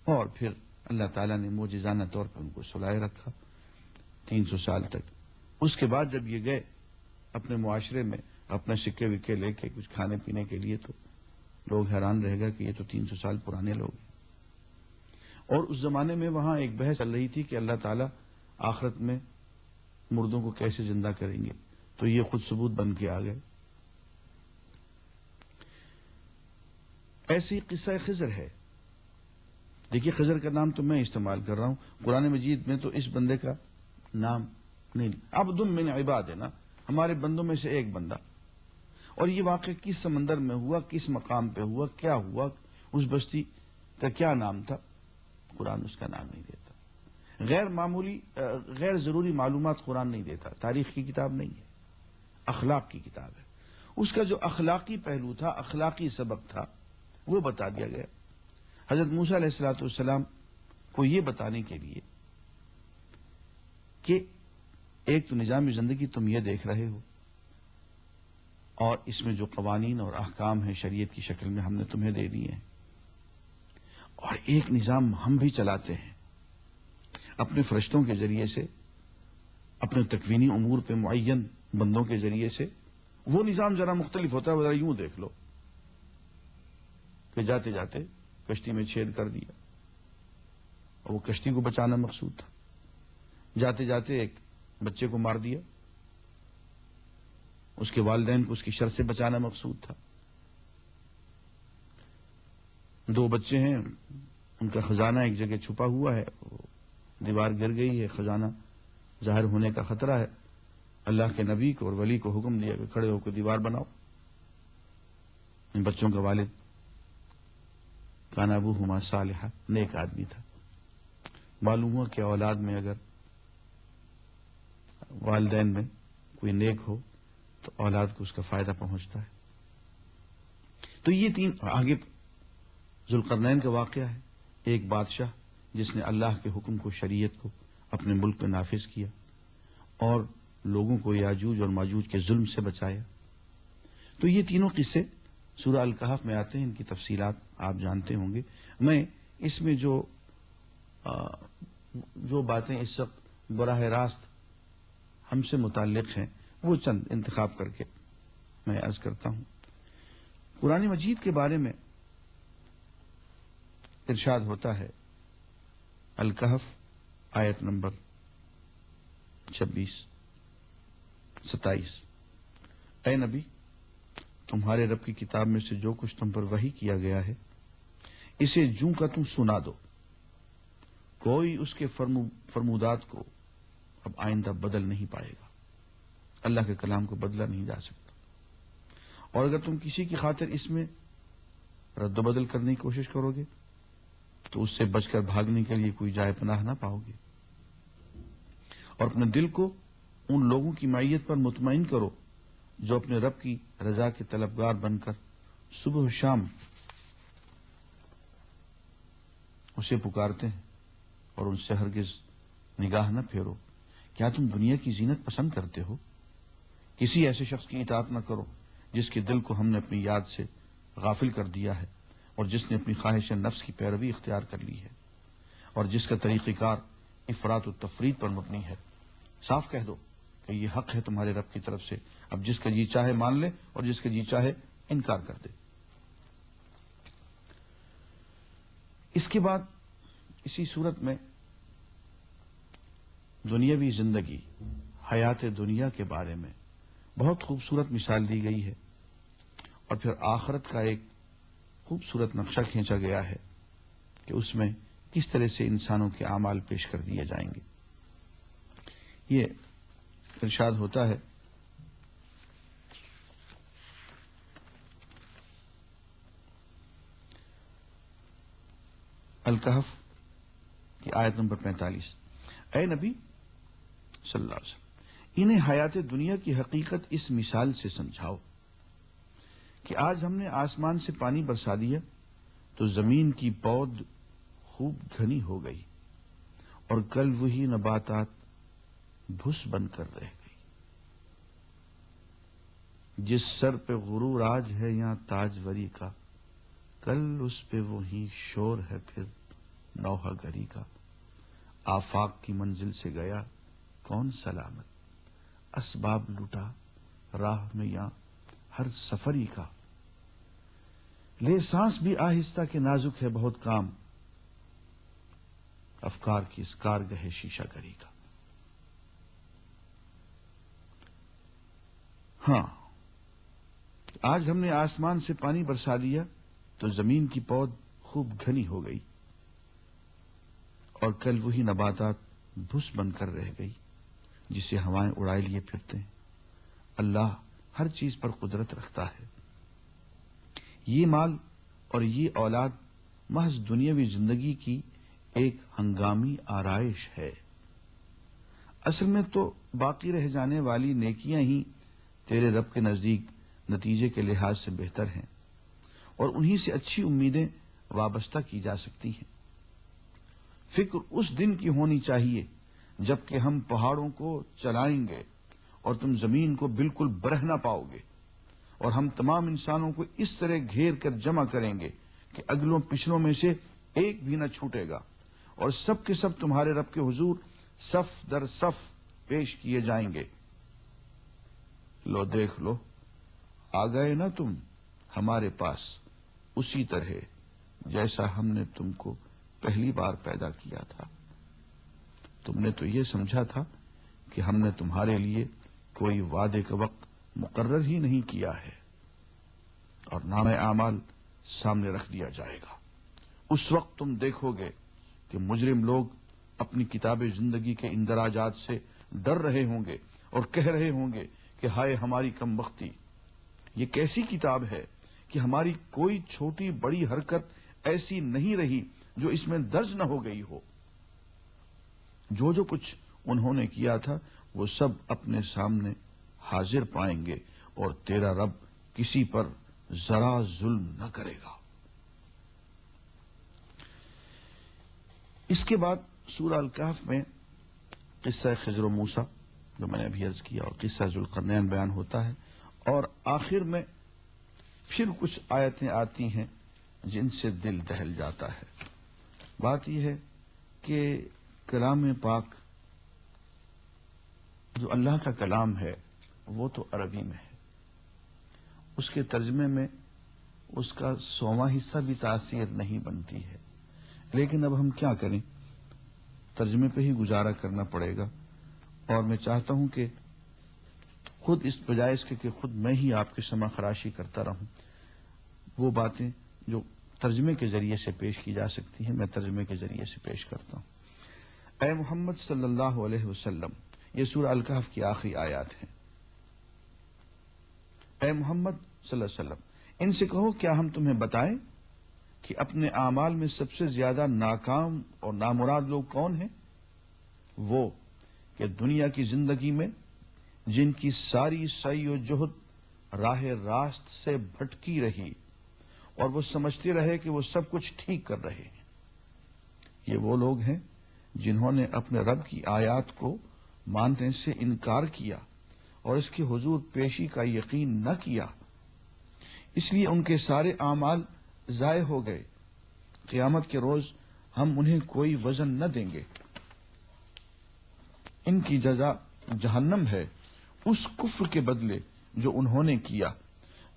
اور پھر اللہ تعالیٰ نے معجزانہ طور پر ان کو سلائے رکھا 300 سال تک۔ اس کے بعد جب یہ گئے اپنے معاشرے میں اپنا سکے وکے لے کے کچھ کھانے پینے کے لیے، تو لوگ حیران رہ گئے کہ یہ تو 300 سال پرانے لوگ ہیں۔ اور اس زمانے میں وہاں ایک بحث چل رہی تھی کہ اللہ تعالیٰ آخرت میں مردوں کو کیسے زندہ کریں گے، تو یہ خود ثبوت بن کے آ گئے۔ ایسے ہی قصہ خضر ہے۔ دیکھیے خضر کا نام تو میں استعمال کر رہا ہوں، قرآن مجید میں تو اس بندے کا نام نہیں، عبد من عبادنا، ہمارے بندوں میں سے ایک بندہ۔ اور یہ واقعہ کس سمندر میں ہوا، کس مقام پہ ہوا، کیا ہوا، اس بستی کا کیا نام تھا، قرآن اس کا نام نہیں دیتا۔ غیر ضروری معلومات قرآن نہیں دیتا۔ تاریخ کی کتاب نہیں ہے، اخلاق کی کتاب ہے۔ اس کا جو اخلاقی پہلو تھا، اخلاقی سبق تھا، وہ بتا دیا گیا۔ حضرت موسیٰ علیہ الصلوۃ والسلام کو یہ بتانے کے لیے کہ ایک تو نظام زندگی تم یہ دیکھ رہے ہو، اور اس میں جو قوانین اور احکام ہیں شریعت کی شکل میں ہم نے تمہیں دے دیے ہیں، اور ایک نظام ہم بھی چلاتے ہیں اپنے فرشتوں کے ذریعے سے، اپنے تکوینی امور پہ معین بندوں کے ذریعے سے۔ وہ نظام ذرا مختلف ہوتا ہے، ذرا یوں دیکھ لو کہ جاتے جاتے کشتی میں چھید کر دیا، اور وہ کشتی کو بچانا مقصود تھا، جاتے جاتے ایک بچے کو مار دیا، اس کے والدین کو اس کی شر سے بچانا مقصود تھا۔ 2 بچے ہیں، ان کا خزانہ ایک جگہ چھپا ہوا ہے، دیوار گر گئی ہے، خزانہ ظاہر ہونے کا خطرہ ہے، اللہ کے نبی کو اور ولی کو حکم دیا کہ کھڑے ہو کے دیوار بناؤ۔ ان بچوں کا والد کان ابوہما صالحا، نیک آدمی تھا۔ معلوم ہوا کہ اولاد میں اگر والدین میں کوئی نیک ہو تو اولاد کو اس کا فائدہ پہنچتا ہے۔ تو یہ 3 آگے ذوالقرنین کا واقعہ ہے، ایک بادشاہ جس نے اللہ کے حکم کو، شریعت کو اپنے ملک میں نافذ کیا اور لوگوں کو یاجوج اور ماجوج کے ظلم سے بچایا۔ تو یہ تینوں قصے سورہ الکہف میں آتے ہیں، ان کی تفصیلات آپ جانتے ہوں گے۔ میں اس میں جو باتیں اس وقت براہ راست ہم سے متعلق ہیں وہ چند انتخاب کر کے میں عرض کرتا ہوں۔ قرآن مجید کے بارے میں ارشاد ہوتا ہے، الکہف آیت نمبر 26-27، اے نبی تمہارے رب کی کتاب میں سے جو کچھ تم پر وحی کیا گیا ہے اسے جوں کا تم سنا دو، کوئی اس کے فرمودات کو اب آئندہ بدل نہیں پائے گا، اللہ کے کلام کو بدلا نہیں جا سکتا، اور اگر تم کسی کی خاطر اس میں رد و بدل کرنے کی کوشش کرو گے تو اس سے بچ کر بھاگنے کے لیے کوئی جائے پناہ نہ پاؤ گے، اور اپنے دل کو ان لوگوں کی معیت پر مطمئن کرو جو اپنے رب کی رضا کے طلبگار بن کر صبح و شام اسے پکارتے ہیں، اور ان سے ہرگز نگاہ نہ پھیرو۔ کیا تم دنیا کی زینت پسند کرتے ہو؟ کسی ایسے شخص کی اطاعت نہ کرو جس کے دل کو ہم نے اپنی یاد سے غافل کر دیا ہے، اور جس نے اپنی خواہش نفس کی پیروی اختیار کر لی ہے، اور جس کا طریقہ کار افراط و تفرید پر مبنی ہے۔ صاف کہہ دو کہ یہ حق ہے تمہارے رب کی طرف سے، اب جس کا جی چاہے مان لے اور جس کا جی چاہے انکار کر دے۔ اس کے بعد اسی صورت میں دنیاوی زندگی، حیات دنیا کے بارے میں بہت خوبصورت مثال دی گئی ہے، اور پھر آخرت کا ایک خوبصورت نقشہ کھینچا گیا ہے کہ اس میں کس طرح سے انسانوں کے اعمال پیش کر دیے جائیں گے۔ یہ ارشاد ہوتا ہے الکہف کی آیت نمبر 45، اے نبی صلی اللہ علیہ وسلم، انہیں حیات دنیا کی حقیقت اس مثال سے سمجھاؤ کہ آج ہم نے آسمان سے پانی برسا دیا تو زمین کی پود خوب گھنی ہو گئی، اور کل وہی نباتات بھس بن کر رہ گئی۔ جس سر پہ غرور آج ہے یہاں تاجوری کا، کل اس پہ وہی شور ہے پھر نوحہ گری کا۔ آفاق کی منزل سے گیا کون سلامت، اسباب لٹا راہ میں یہاں ہر سفری کا۔ لے سانس بھی آہستہ کے نازک ہے بہت کام، افکار کی اس کارگہ شیشہ گری کا۔ ہاں، آج ہم نے آسمان سے پانی برسا دیا تو زمین کی پود خوب گھنی ہو گئی، اور کل وہی نباتات بھس بن کر رہ گئی جسے ہوائیں اڑائے لیے پھرتے ہیں۔ اللہ ہر چیز پر قدرت رکھتا ہے۔ یہ مال اور یہ اولاد محض دنیاوی زندگی کی ایک ہنگامی آرائش ہے، اصل میں تو باقی رہ جانے والی نیکیاں ہی تیرے رب کے نزدیک نتیجے کے لحاظ سے بہتر ہیں، اور انہی سے اچھی امیدیں وابستہ کی جا سکتی ہیں۔ فکر اس دن کی ہونی چاہیے جبکہ ہم پہاڑوں کو چلائیں گے اور تم زمین کو بالکل برہ نہ پاؤ گے، اور ہم تمام انسانوں کو اس طرح گھیر کر جمع کریں گے کہ اگلوں پچھلوں میں سے ایک بھی نہ چھوٹے گا، اور سب کے سب تمہارے رب کے حضور صف در صف پیش کیے جائیں گے۔ لو دیکھ لو، آ گئے نا تم ہمارے پاس اسی طرح جیسا ہم نے تم کو پہلی بار پیدا کیا تھا۔ تم نے تو یہ سمجھا تھا کہ ہم نے تمہارے لیے کوئی وعدے کا وقت مقرر ہی نہیں کیا ہے، اور نامہ اعمال سامنے رکھ دیا جائے گا۔ اس وقت تم دیکھو گے کہ مجرم لوگ اپنی کتاب زندگی کے اندراجات سے ڈر رہے ہوں گے اور کہہ رہے ہوں گے کہ ہائے ہماری کم بختی، یہ کیسی کتاب ہے کہ ہماری کوئی چھوٹی بڑی حرکت ایسی نہیں رہی جو اس میں درج نہ ہو گئی ہو۔ جو جو کچھ انہوں نے کیا تھا وہ سب اپنے سامنے حاضر پائیں گے، اور تیرا رب کسی پر ذرا ظلم نہ کرے گا۔ اس کے بعد سورہ الکہف میں قصہ خضر و موسیٰ جو میں نے ابھی عرض کیا اور قصہ ذوالقرنین بیان ہوتا ہے، اور آخر میں پھر کچھ آیتیں آتی ہیں جن سے دل دہل جاتا ہے۔ بات یہ ہے کہ کلام پاک جو اللہ کا کلام ہے وہ تو عربی میں ہے، اس کے ترجمے میں اس کا 100واں حصہ بھی تاثیر نہیں بنتی ہے، لیکن اب ہم کیا کریں، ترجمے پہ ہی گزارا کرنا پڑے گا۔ اور میں چاہتا ہوں کہ خود اس بجائے اس کے کہ خود میں ہی آپ کے سما خراشی کرتا رہوں، وہ باتیں جو ترجمے کے ذریعے سے پیش کی جا سکتی ہیں میں ترجمے کے ذریعے سے پیش کرتا ہوں۔ اے محمد صلی اللہ علیہ وسلم، یہ سورہ الکہف کی آخری آیات ہیں۔ اے محمد صلی اللہ علیہ وسلم، ان سے کہو کیا ہم تمہیں بتائیں کہ اپنے اعمال میں سب سے زیادہ ناکام اور نامراد لوگ کون ہیں؟ وہ کہ دنیا کی زندگی میں جن کی ساری سعی و جہد راہ راست سے بھٹکی رہی اور وہ سمجھتے رہے کہ وہ سب کچھ ٹھیک کر رہے ہیں، یہ وہ لوگ ہیں جنہوں نے اپنے رب کی آیات کو ماننے سے انکار کیا اور اس کی حضور پیشی کا یقین نہ کیا، اس لیے ان کے سارے اعمال ضائع ہو گئے۔ قیامت کے روز ہم انہیں کوئی وزن نہ دیں گے، ان کی جزا جہنم ہے اس کفر کے بدلے جو انہوں نے کیا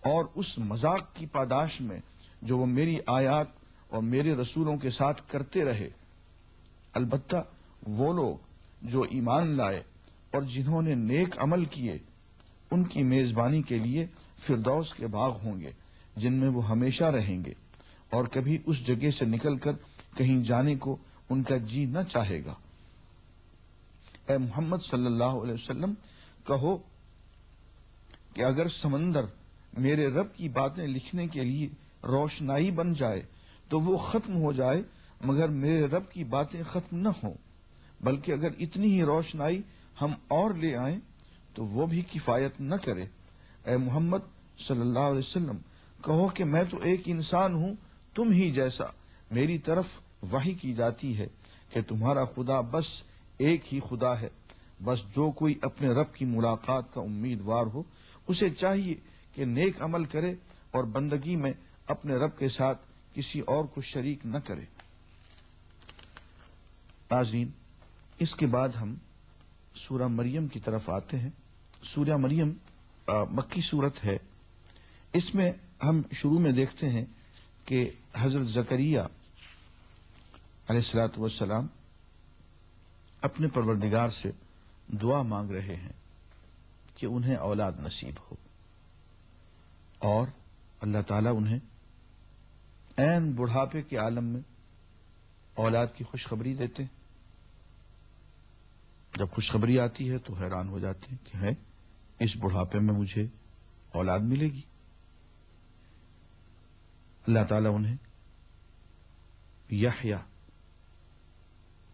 اور اس مذاق کی پاداش میں جو وہ میری آیات اور میرے رسولوں کے ساتھ کرتے رہے۔ البتہ وہ لوگ جو ایمان لائے اور جنہوں نے نیک عمل کیے، ان کی میزبانی کے لیے فردوس کے باغ ہوں گے جن میں وہ ہمیشہ رہیں گے، اور کبھی اس جگہ سے نکل کر کہیں جانے کو ان کا جی نہ چاہے گا۔ اے محمد صلی اللہ علیہ وسلم، کہو کہ اگر سمندر میرے رب کی باتیں لکھنے کے لیے روشنائی بن جائے تو وہ ختم ہو جائے، مگر میرے رب کی باتیں ختم نہ ہوں، بلکہ اگر اتنی ہی روشنائی ہم اور لے آئیں تو وہ بھی کفایت نہ کرے۔ اے محمد صلی اللہ علیہ وسلم، کہو کہ میں تو ایک انسان ہوں تم ہی جیسا، میری طرف وحی کی جاتی ہے کہ تمہارا خدا بس ایک ہی خدا ہے۔ بس جو کوئی اپنے رب کی ملاقات کا امیدوار ہو، اسے چاہیے کہ نیک عمل کرے اور بندگی میں اپنے رب کے ساتھ کسی اور کو شریک نہ کرے۔ ناظرین، اس کے بعد ہم سورہ مریم کی طرف آتے ہیں۔ سورہ مریم مکی صورت ہے۔ اس میں ہم شروع میں دیکھتے ہیں کہ حضرت زکریا علیہ الصلوۃ والسلام اپنے پروردگار سے دعا مانگ رہے ہیں کہ انہیں اولاد نصیب ہو، اور اللہ تعالیٰ انہیں عین بڑھاپے کے عالم میں اولاد کی خوشخبری دیتے ہیں۔ جب خوشخبری آتی ہے تو حیران ہو جاتے ہیں کہ ہے اس بڑھاپے میں مجھے اولاد ملے گی۔ اللہ تعالیٰ انہیں یحییٰ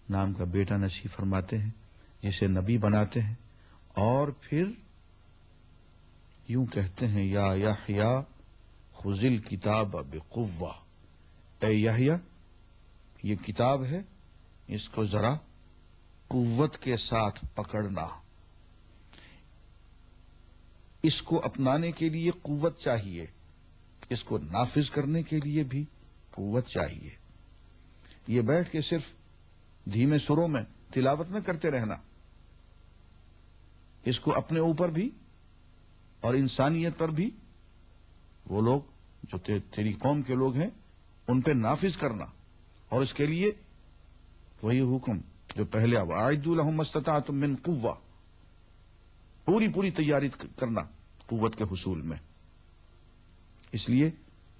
نام کا بیٹا نصیب فرماتے ہیں، جسے نبی بناتے ہیں، اور پھر یوں کہتے ہیں یا یحییٰ خذ الکتاب بقوہ، اے یحییٰ یہ کتاب ہے، اس کو ذرا قوت کے ساتھ پکڑنا۔ اس کو اپنانے کے لیے قوت چاہیے، اس کو نافذ کرنے کے لیے بھی قوت چاہیے۔ یہ بیٹھ کے صرف دھیمے سروں میں تلاوت نہ کرتے رہنا، اس کو اپنے اوپر بھی اور انسانیت پر بھی، وہ لوگ جو تیری قوم کے لوگ ہیں ان پہ نافذ کرنا، اور اس کے لیے وہی حکم جو پہلے وَأَعِدُّوا لَهُم مَّا اسْتَطَعْتُم مِّن قُوَّةٍ، پوری تیاری کرنا قوت کے حصول میں، اس لیے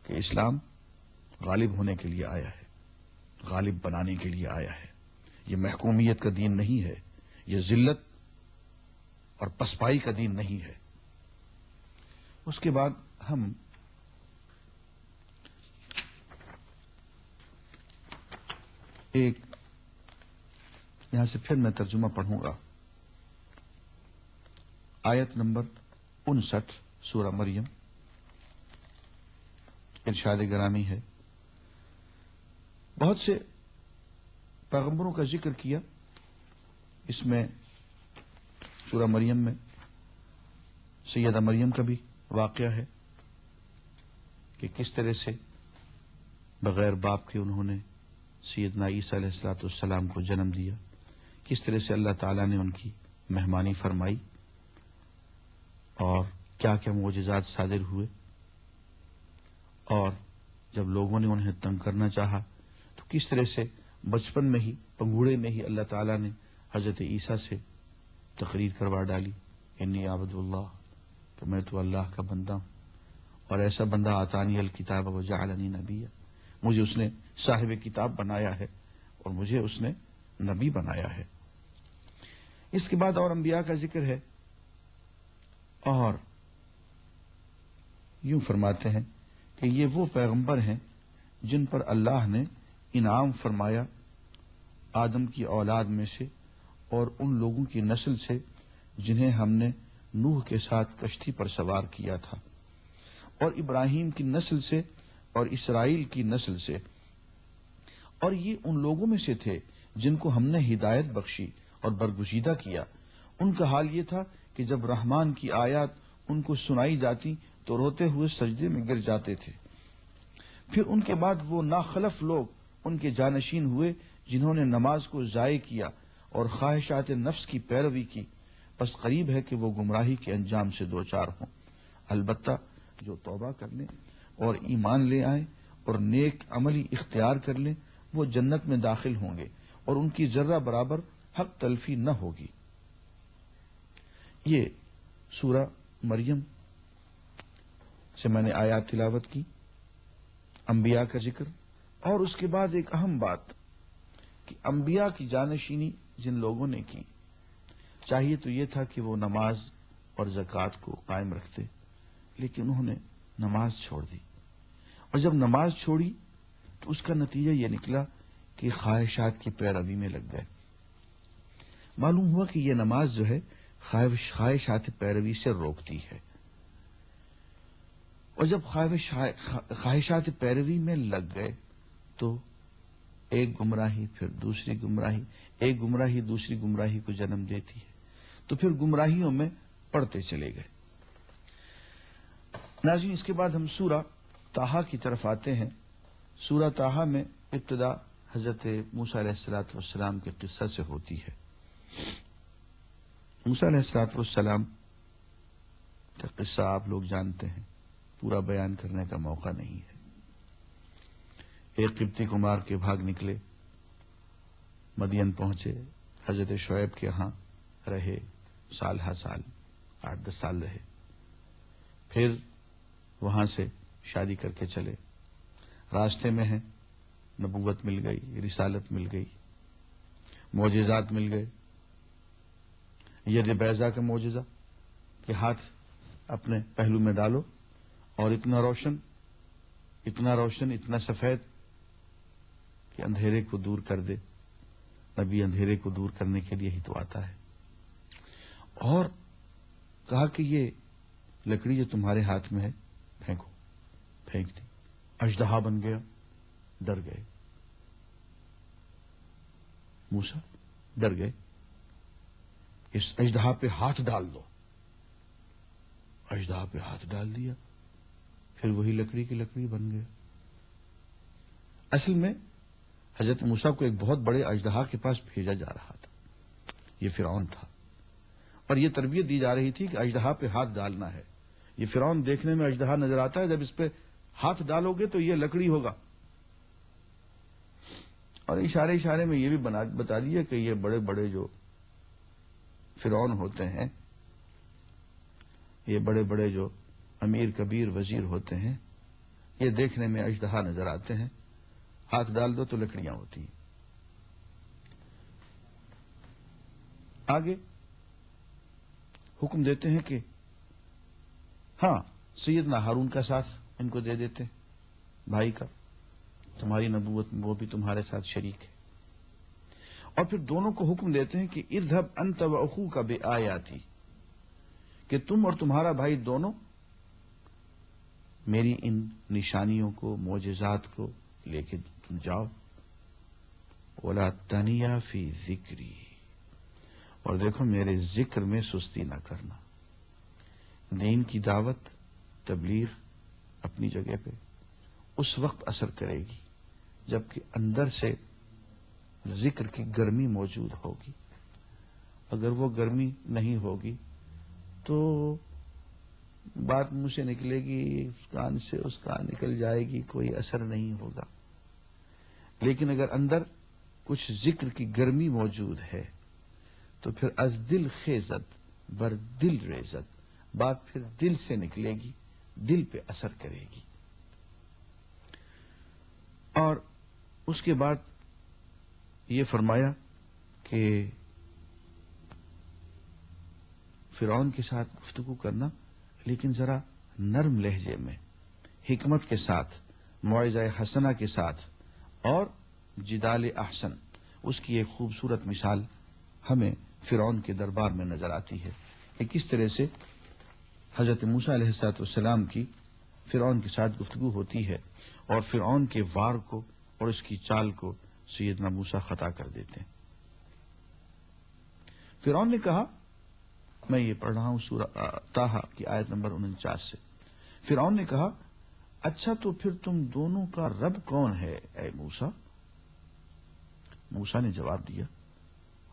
کہ اسلام غالب ہونے کے لیے آیا ہے، غالب بنانے کے لیے آیا ہے۔ یہ محکومیت کا دین نہیں ہے، یہ ذلت اور پسپائی کا دین نہیں ہے۔ اس کے بعد ہم ایک یہاں سے پھر میں ترجمہ پڑھوں گا۔ آیت نمبر 59 سورہ مریم، ارشاد گرامی ہے، بہت سے پیغمبروں کا ذکر کیا، اس میں سورہ مریم میں سیدہ مریم کا بھی واقعہ ہے کہ کس طرح سے بغیر باپ کے انہوں نے سیدنا عیسیٰ علیہ السلام کو جنم دیا، کس طرح سے اللہ تعالیٰ نے ان کی مہمانی فرمائی اور کیا کیا معجزات صادر ہوئے، اور جب لوگوں نے انہیں تنگ کرنا چاہا تو کس طرح سے بچپن میں ہی پنگوڑے میں ہی اللہ تعالیٰ نے حضرت عیسیٰ سے تقریر کروا ڈالی، انی عبد اللہ کہ میں تو اللہ کا بندہ ہوں، اور ایسا بندہ آتانی الکتاب وجعلنی نبیا، مجھے اس نے صاحب کتاب بنایا ہے اور مجھے اس نے نبی بنایا ہے۔ اس کے بعد اور انبیاء کا ذکر ہے، اور یوں فرماتے ہیں کہ یہ وہ پیغمبر ہیں جن پر اللہ نے انعام فرمایا آدم کی اولاد میں سے اور ان لوگوں کی نسل سے جنہیں ہم نے نوح کے ساتھ کشتی پر سوار کیا تھا، اور ابراہیم کی نسل سے اور اسرائیل کی نسل سے، اور یہ ان لوگوں میں سے تھے جن کو ہم نے ہدایت بخشی اور برگزیدہ کیا۔ ان کا حال یہ تھا کہ جب رحمان کی آیات ان کو سنائی جاتی تو روتے ہوئے سجدے میں گر جاتے تھے۔ پھر ان کے بعد وہ ناخلف لوگ ان کے جانشین ہوئے جنہوں نے نماز کو ضائع کیا اور خواہشات نفس کی پیروی کی، بس قریب ہے کہ وہ گمراہی کے انجام سے دوچار ہوں۔ البتہ جو توبہ کر لیں اور ایمان لے آئیں اور نیک عملی اختیار کر لیں وہ جنت میں داخل ہوں گے اور ان کی ذرہ برابر حق تلفی نہ ہوگی۔ یہ سورہ مریم سے میں نے آیات تلاوت کی، انبیاء کا ذکر، اور اس کے بعد ایک اہم بات کہ انبیاء کی جانشینی جن لوگوں نے کی، چاہیے تو یہ تھا کہ وہ نماز اور زکوٰۃ کو قائم رکھتے، لیکن انہوں نے نماز چھوڑ دی، اور جب نماز چھوڑی تو اس کا نتیجہ یہ نکلا کہ خواہشات کی پیروی میں لگ گئے۔ معلوم ہوا کہ یہ نماز جو ہے خواہشات پیروی سے روکتی ہے، اور جب خواہشات پیروی میں لگ گئے تو ایک گمراہی پھر دوسری گمراہی، ایک گمراہی دوسری گمراہی کو جنم دیتی ہے، تو پھر گمراہیوں میں پڑتے چلے گئے۔ ناظرین، اس کے بعد ہم سورہ طٰہٰ کی طرف آتے ہیں۔ سورہ طٰہٰ میں ابتدا حضرت موسیٰ علیہ السلام کے قصہ سے ہوتی ہے۔ موسیٰ علیہ السلام کا قصہ آپ لوگ جانتے ہیں، پورا بیان کرنے کا موقع نہیں ہے۔ ایک قبطی کو مار کے بھاگ نکلے، مدین پہنچے، حضرت شعیب کے ہاں رہے، سال ہا سال 8-10 سال رہے، پھر وہاں سے شادی کر کے چلے، راستے میں ہیں، نبوت مل گئی، رسالت مل گئی، معجزات مل گئے۔ ید بیضا کا معجزہ کہ ہاتھ اپنے پہلو میں ڈالو اور اتنا روشن اتنا سفید کہ اندھیرے کو دور کر دے۔ نبی اندھیرے کو دور کرنے کے لیے ہی تو آتا ہے۔ اور کہا کہ یہ لکڑی جو تمہارے ہاتھ میں ہے پھینکو، پھینک دی، اژدہا بن گیا، ڈر گئے، موسیٰ ڈر گئے، اس اژدہا پہ ہاتھ ڈال دو۔ اژدہا پہ ہاتھ ڈال دیا، پھر وہی لکڑی کی لکڑی بن گیا۔ اصل میں حضرت موسیٰ کو ایک بہت بڑے اژدہا کے پاس بھیجا جا رہا تھا، یہ فرعون تھا، اور یہ تربیت دی جا رہی تھی کہ اژدہا پہ ہاتھ ڈالنا ہے۔ یہ فرعون دیکھنے میں اژدہا نظر آتا ہے، جب اس پہ ہاتھ ڈالو گے تو یہ لکڑی ہوگا۔ اور اشارے میں یہ بھی بتا دیا کہ یہ بڑے بڑے جو فرعون ہوتے ہیں، یہ بڑے بڑے جو امیر کبیر وزیر ہوتے ہیں، یہ دیکھنے میں اژدہا نظر آتے ہیں، ہاتھ ڈال دو تو لکڑیاں ہوتی ہیں۔ آگے حکم دیتے ہیں کہ ہاں سیدنا ہارون کا ساتھ ان کو دے دیتے بھائی کا، تمہاری نبوت میں وہ بھی تمہارے ساتھ شریک ہے۔ اور پھر دونوں کو حکم دیتے ہیں کہ اذهب انت واخوك بآیاتی، کہ تم اور تمہارا بھائی دونوں میری ان نشانیوں کو، معجزات کو لے کے تم جاؤ۔ ولا تنیا فی ذکری، اور دیکھو میرے ذکر میں سستی نہ کرنا۔ دین کی دعوت، تبلیغ اپنی جگہ پہ اس وقت اثر کرے گی جبکہ اندر سے ذکر کی گرمی موجود ہوگی۔ اگر وہ گرمی نہیں ہوگی تو بات منہ سے نکلے گی، اس کان سے اس کان نکل جائے گی، کوئی اثر نہیں ہوگا۔ لیکن اگر اندر کچھ ذکر کی گرمی موجود ہے تو پھر از دل خیزت بر دل ریزت بات پھر دل سے نکلے گی، دل پہ اثر کرے گی. اور اس کے بعد یہ فرمایا کہ فرعون کے ساتھ گفتگو کرنا، لیکن ذرا نرم لہجے میں، حکمت کے ساتھ، موعظہ حسنہ کے ساتھ، اور جدال احسن. اس کی ایک خوبصورت مثال ہمیں فرعون کے دربار میں نظر آتی ہے کہ کس طرح سے حضرت موسیٰ علیہ السلام کی فرعون کے ساتھ گفتگو ہوتی ہے، اور فرعون کے وار کو اور اس کی چال کو سیدنا موسیٰ خطا کر دیتے ہیں. فرعون نے کہا، میں یہ پڑھ رہا ہوں سورہ طٰہٰ کی آیت نمبر 49 سے. فرعون نے کہا، اچھا تو پھر تم دونوں کا رب کون ہے اے موسیٰ؟ موسیٰ نے جواب دیا،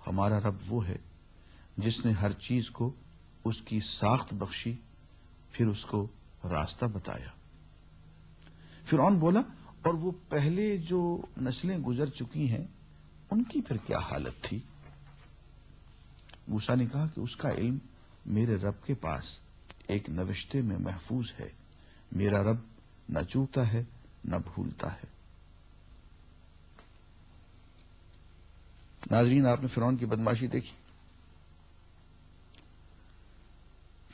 ہمارا رب وہ ہے جس نے ہر چیز کو اس کی ساخت بخشی، پھر اس کو راستہ بتایا. فرعون بولا، اور وہ پہلے جو نسلیں گزر چکی ہیں ان کی پھر کیا حالت تھی؟ موسیٰ نے کہا کہ اس کا علم میرے رب کے پاس ایک نوشتے میں محفوظ ہے. میرا رب نہ چوکتا ہے نہ بھولتا ہے. ناظرین، آپ نے فرعون کی بدماشی دیکھی.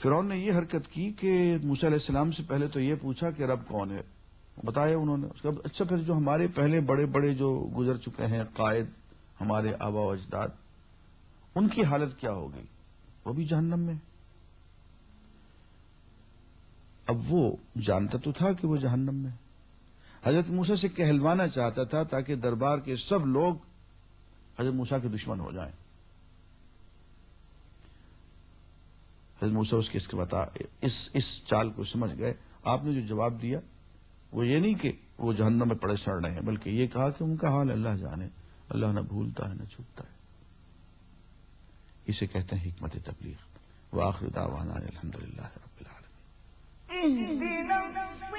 فرعون نے یہ حرکت کی کہ موسیٰ علیہ السلام سے پہلے تو یہ پوچھا کہ رب کون ہے، بتایا انہوں نے. اس کے بعد اچھا پھر جو ہمارے پہلے بڑے بڑے جو گزر چکے ہیں قائد، ہمارے آبا و اجداد، ان کی حالت کیا ہوگی؟ وہ بھی جہنم میں. اب وہ جانتا تو تھا کہ وہ جہنم میں. حضرت موسیٰ سے کہلوانا چاہتا تھا تاکہ دربار کے سب لوگ حضرت موسیٰ کے دشمن ہو جائیں. حضرت موسیٰ اس چال کو سمجھ گئے. آپ نے جو جواب دیا وہ یہ نہیں کہ وہ جہنم میں پڑے سڑ رہے ہیں، بلکہ یہ کہا کہ ان کا حال اللہ جانے، اللہ نہ بھولتا ہے نہ چوکتا ہے. اسے کہتے ہیں حکمت تبلیغ. وآخر دعوانا الحمدللہ رب العالمین. اهدنا الصراط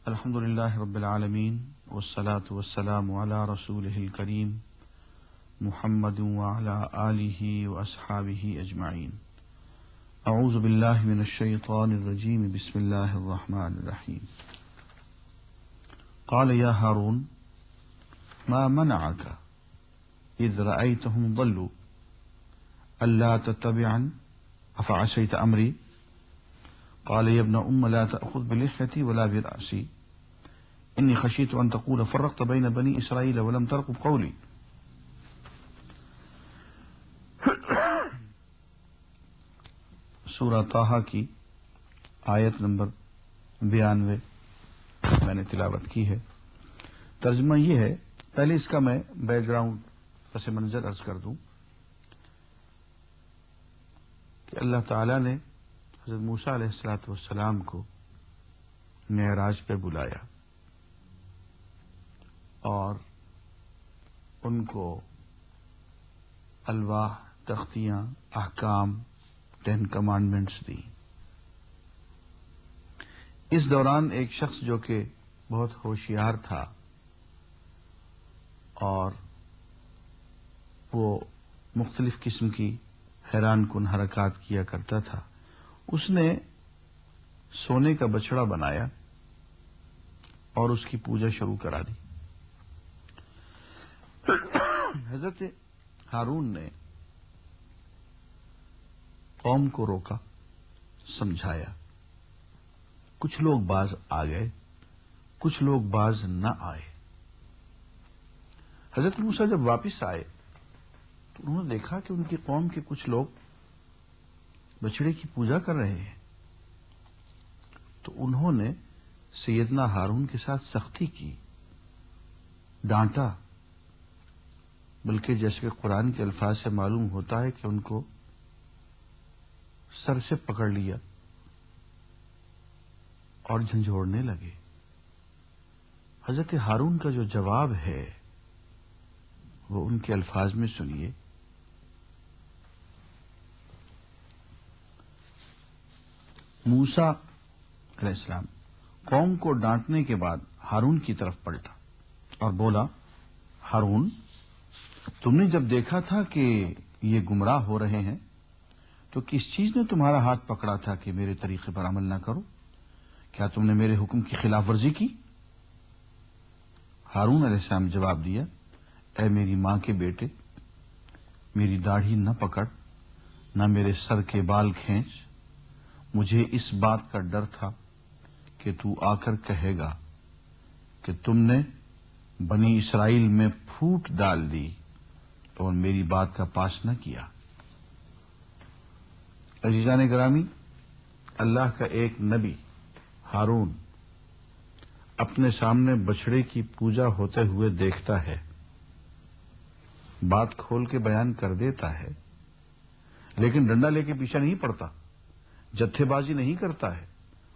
الحمدللہ رب العالمین، والصلاة والسلام علی رسولہ الکریم محمد وعلی آلہ واصحابہ اجمعین. اعوذ باللہ من الشیطان الرجیم. بسم اللہ الرحمن الرحیم. قال یا ہارون ما منعک اذ رأیتهم ضلوا الا تتبعن افعصیت امری؟ قال یا ابن ام لا تأخذ بلحیتی ولا برأسی انی خشیت ان تقول فرقت بین بنی اسرائیل ولم ترقب قولی. سورہ طٰہٰ کی آیت نمبر 92 میں نے تلاوت کی ہے. ترجمہ یہ ہے، پہلے اس کا میں بیک گراؤنڈ پس منظر عرض کر دوں کہ اللہ تعالی نے حضرت موسیٰ علیہ السلام کو معراج پہ بلایا اور ان کو الواح، تختیاں، احکام، 10 کمانڈمنٹس دی. اس دوران ایک شخص جو کہ بہت ہوشیار تھا اور وہ مختلف قسم کی حیران کن حرکات کیا کرتا تھا، اس نے سونے کا بچڑا بنایا اور اس کی پوجا شروع کرا دی. حضرت ہارون نے قوم کو روکا، سمجھایا. کچھ لوگ باز آ گئے، کچھ لوگ باز نہ آئے. حضرت موسیٰ جب واپس آئے تو انہوں نے دیکھا کہ ان کی قوم کے کچھ لوگ بچڑے کی پوجا کر رہے ہیں. تو انہوں نے سیدنا ہارون کے ساتھ سختی کی، ڈانٹا، بلکہ جیسے کہ قرآن کے الفاظ سے معلوم ہوتا ہے کہ ان کو سر سے پکڑ لیا اور جھنجھوڑنے لگے. حضرت ہارون کا جو جواب ہے وہ ان کے الفاظ میں سنیے. موسیٰ علیہ السلام قوم کو ڈانٹنے کے بعد ہارون کی طرف پلٹا اور بولا، ہارون، تم نے جب دیکھا تھا کہ یہ گمراہ ہو رہے ہیں تو کس چیز نے تمہارا ہاتھ پکڑا تھا کہ میرے طریقے پر عمل نہ کرو؟ کیا تم نے میرے حکم کی خلاف ورزی کی؟ ہارون علیہ السلام جواب دیا، اے میری ماں کے بیٹے، میری داڑھی نہ پکڑ، نہ میرے سر کے بال کھینچ۔ مجھے اس بات کا ڈر تھا کہ تو آ کر کہے گا کہ تم نے بنی اسرائیل میں پھوٹ ڈال دی اور میری بات کا پاس نہ کیا۔ عزیزان گرامی، اللہ کا ایک نبی ہارون اپنے سامنے بچڑے کی پوجا ہوتے ہوئے دیکھتا ہے، بات کھول کے بیان کر دیتا ہے، لیکن ڈنڈا لے کے پیچھے نہیں پڑتا، جتھے بازی نہیں کرتا ہے،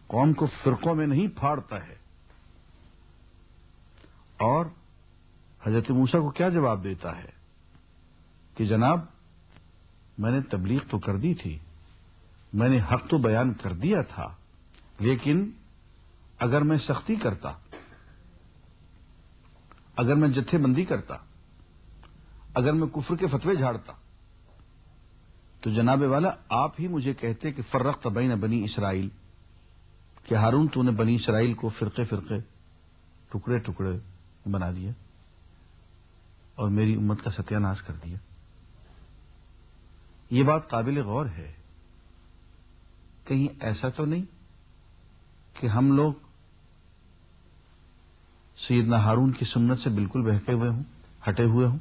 قوم کو فرقوں میں نہیں پھاڑتا ہے۔ اور حضرت موسیٰ کو کیا جواب دیتا ہے کہ جناب، میں نے تبلیغ تو کر دی تھی، میں نے حق تو بیان کر دیا تھا، لیکن اگر میں سختی کرتا، اگر میں جتھے بندی کرتا، اگر میں کفر کے فتوے جھاڑتا تو جناب والا آپ ہی مجھے کہتے کہ فرقت بین بنی اسرائیل، کہ ہارون تو نے بنی اسرائیل کو فرقے فرقے، ٹکڑے ٹکڑے بنا دیا اور میری امت کا ستیہ ناش کر دیا۔ یہ بات قابل غور ہے۔ کہیں ایسا تو نہیں کہ ہم لوگ سیدنا ہارون کی سنت سے بالکل بہکے ہوئے ہوں، ہٹے ہوئے ہوں؟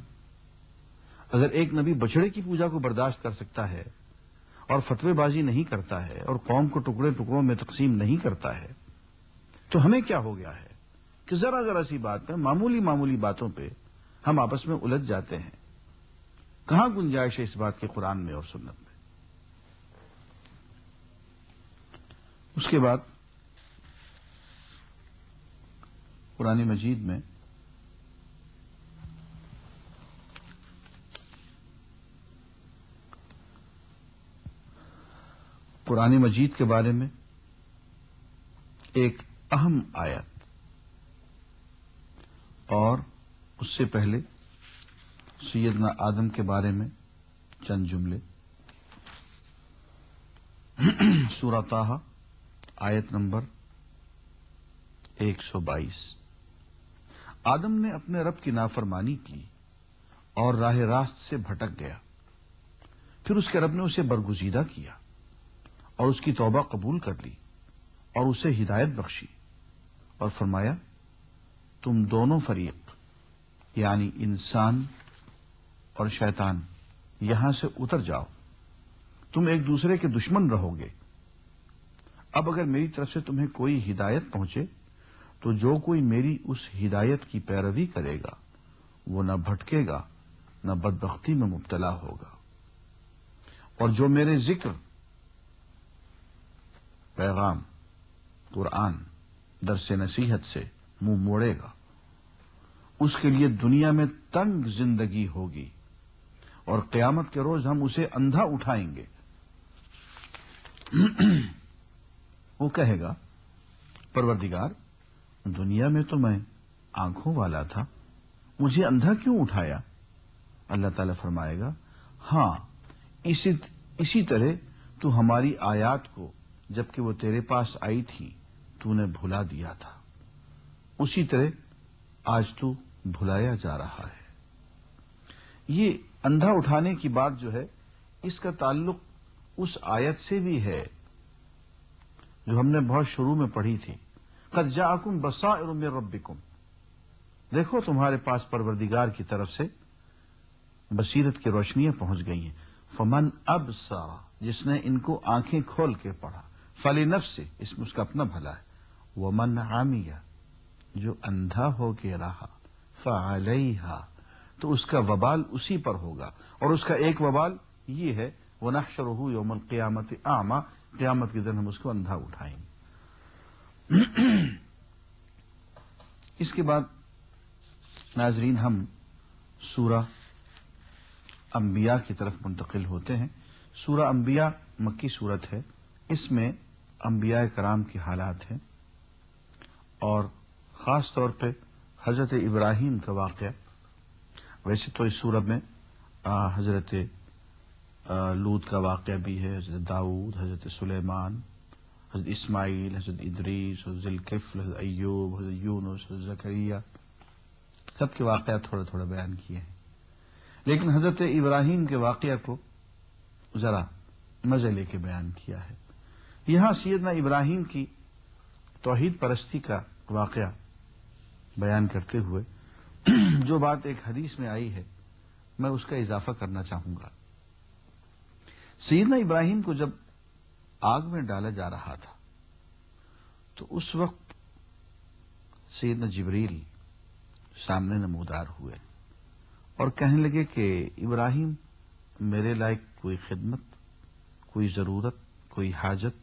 اگر ایک نبی بچڑے کی پوجا کو برداشت کر سکتا ہے اور فتوے بازی نہیں کرتا ہے اور قوم کو ٹکڑے ٹکڑوں میں تقسیم نہیں کرتا ہے تو ہمیں کیا ہو گیا ہے کہ ذرا ذرا سی بات پہ، معمولی باتوں پہ ہم آپس میں الجھ جاتے ہیں؟ کہاں گنجائش ہے اس بات کی قرآن میں اور سنت میں؟ اس کے بعد قرآن مجید میں قرآن مجید کے بارے میں ایک اہم آیت اور اس سے پہلے سیدنا آدم کے بارے میں چند جملے۔ سورہ طٰہٰ آیت نمبر 122۔ آدم نے اپنے رب کی نافرمانی کی اور راہ راست سے بھٹک گیا، پھر اس کے رب نے اسے برگزیدہ کیا اور اس کی توبہ قبول کر لی اور اسے ہدایت بخشی اور فرمایا، تم دونوں فریق یعنی انسان اور شیطان یہاں سے اتر جاؤ، تم ایک دوسرے کے دشمن رہو گے۔ اب اگر میری طرف سے تمہیں کوئی ہدایت پہنچے تو جو کوئی میری اس ہدایت کی پیروی کرے گا وہ نہ بھٹکے گا نہ بدبختی میں مبتلا ہوگا، اور جو میرے ذکر، پیغام، قرآن، درس نصیحت سے منہ موڑے گا اس کے لیے دنیا میں تنگ زندگی ہوگی اور قیامت کے روز ہم اسے اندھا اٹھائیں گے۔ وہ کہے گا، پروردگار، دنیا میں تو میں آنکھوں والا تھا، مجھے اندھا کیوں اٹھایا؟ اللہ تعالیٰ فرمائے گا، ہاں، اسی طرح تو ہماری آیات کو جبکہ وہ تیرے پاس آئی تھی تو نے بھلا دیا تھا، اسی طرح آج تو بھلایا جا رہا ہے۔ یہ اندھا اٹھانے کی بات جو ہے اس کا تعلق اس آیت سے بھی ہے جو ہم نے بہت شروع میں پڑھی تھی، قد جاءکم بصائر من ربکم، دیکھو تمہارے پاس پروردگار کی طرف سے بصیرت کی روشنیاں پہنچ گئی ہیں۔ فمن ابصر، جس نے ان کو آنکھیں کھول کے پڑھا، فلنفسہ، اس میں اس کا اپنا بھلا ہے، ومن عمی، جو اندھا ہو کے رہا، فعلیہا، تو اس کا وبال اسی پر ہوگا، اور اس کا ایک وبال یہ ہے، وَنَحْشُرُهُ يَوْمَ الْقِيَامَةِ أَعْمَى، قیامت کے دن ہم اس کو اندھا اٹھائیں گے۔ اس کے بعد ناظرین ہم سورہ انبیاء کی طرف منتقل ہوتے ہیں۔ سورہ انبیاء مکی سورت ہے، اس میں انبیاء کرام کی حالات ہیں، اور خاص طور پہ حضرت ابراہیم کا واقعہ. ویسے تو اس سورت میں حضرت لوط کا واقعہ بھی ہے، حضرت داؤد، حضرت سلیمان، حضرت اسماعیل، حضرت ادریس، حضرت ذوالکفل، حضرت ایوب، حضرت یونس، حضرت زکریا، سب کے واقعات تھوڑے تھوڑے بیان کیے ہیں. لیکن حضرت ابراہیم کے واقعہ کو ذرا مزے لے کے بیان کیا ہے. یہاں سیدنا ابراہیم کی توحید پرستی کا واقعہ بیان کرتے ہوئے جو بات ایک حدیث میں آئی ہے میں اس کا اضافہ کرنا چاہوں گا. سیدنا ابراہیم کو جب آگ میں ڈالا جا رہا تھا تو اس وقت سیدنا جبریل سامنے نمودار ہوئے اور کہنے لگے کہ ابراہیم، میرے لائق کوئی خدمت، کوئی ضرورت، کوئی حاجت؟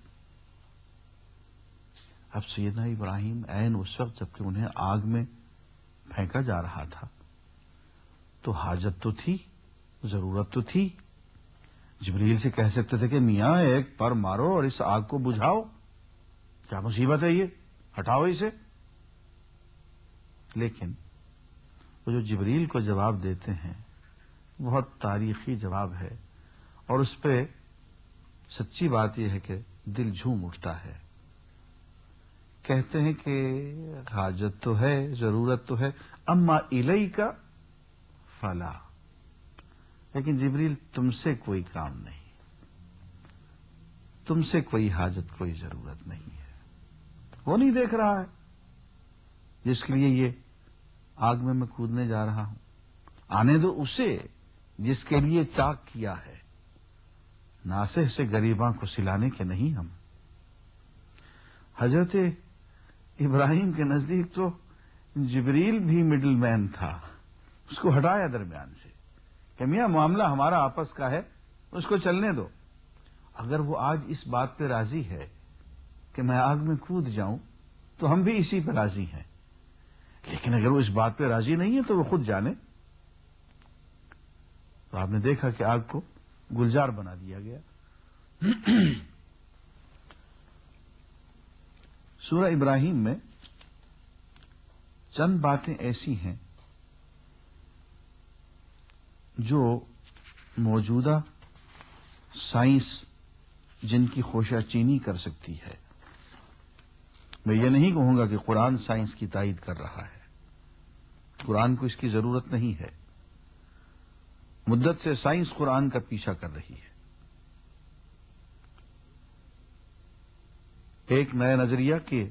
اب سیدنا ابراہیم عین اس وقت جبکہ انہیں آگ میں پھینکا جا رہا تھا تو حاجت تو تھی، ضرورت تو تھی. جبریل سے کہہ سکتے تھے کہ میاں ایک پر مارو اور اس آگ کو بجھاؤ، کیا مصیبت ہے یہ، ہٹاؤ اسے. لیکن وہ جو جبریل کو جواب دیتے ہیں بہت تاریخی جواب ہے، اور اس پہ سچی بات یہ ہے کہ دل جھوم اٹھتا ہے. کہتے ہیں کہ حاجت تو ہے، ضرورت تو ہے، اما الیک فلا، لیکن جبریل تم سے کوئی کام نہیں، تم سے کوئی حاجت، کوئی ضرورت نہیں ہے. وہ نہیں دیکھ رہا ہے جس کے لیے یہ آگ میں کودنے جا رہا ہوں؟ آنے دو اسے جس کے لیے چاک کیا ہے. ناصح سے غریباں کو سلانے کے نہیں ہم. حضرت ابراہیم کے نزدیک تو جبریل بھی مڈل مین تھا. اس کو ہٹایا درمیان سے کہ میاں معاملہ ہمارا آپس کا ہے، اس کو چلنے دو. اگر وہ آج اس بات پہ راضی ہے کہ میں آگ میں کود جاؤں تو ہم بھی اسی پہ راضی ہیں، لیکن اگر وہ اس بات پہ راضی نہیں ہے تو وہ خود جانے. تو آپ نے دیکھا کہ آگ کو گلزار بنا دیا گیا. سورہ ابراہیم میں چند باتیں ایسی ہیں جو موجودہ سائنس جن کی خوشہ چینی کر سکتی ہے. میں یہ نہیں کہوں گا کہ قرآن سائنس کی تائید کر رہا ہے، قرآن کو اس کی ضرورت نہیں ہے. مدت سے سائنس قرآن کا پیچھا کر رہی ہے. ایک نیا نظریہ کہ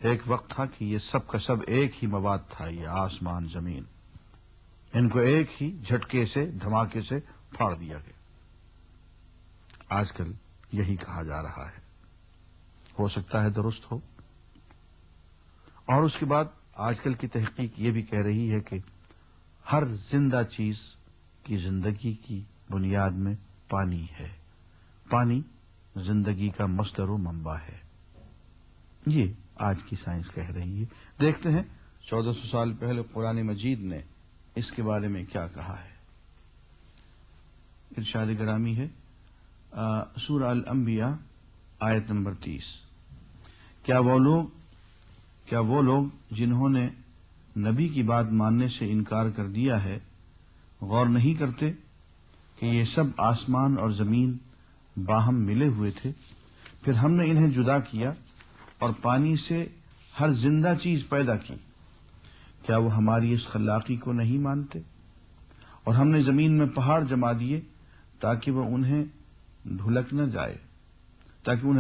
ایک وقت تھا کہ یہ سب کا سب ایک ہی مواد تھا، یہ آسمان زمین، ان کو ایک ہی جھٹکے سے، دھماکے سے پھاڑ دیا گیا. آج کل یہی کہا جا رہا ہے، ہو سکتا ہے درست ہو. اور اس کے بعد آج کل کی تحقیق یہ بھی کہہ رہی ہے کہ ہر زندہ چیز کی زندگی کی بنیاد میں پانی ہے، پانی زندگی کا مصدر و منبع ہے. یہ آج کی سائنس کہہ رہی ہے. دیکھتے ہیں 1400 سال پہلے قرآن مجید نے اس کے بارے میں کیا کہا ہے. ارشاد گرامی ہے سورہ الانبیاء آیت نمبر 30. کیا وہ لوگ جنہوں نے نبی کی بات ماننے سے انکار کر دیا ہے غور نہیں کرتے کہ یہ سب آسمان اور زمین باہم ملے ہوئے تھے، پھر ہم نے انہیں جدا کیا اور پانی سے ہر زندہ چیز پیدا کی. کیا وہ ہماری اس خلاقی کو نہیں مانتے؟ اور ہم نے زمین میں پہاڑ جما دیے تاکہ وہ انہیں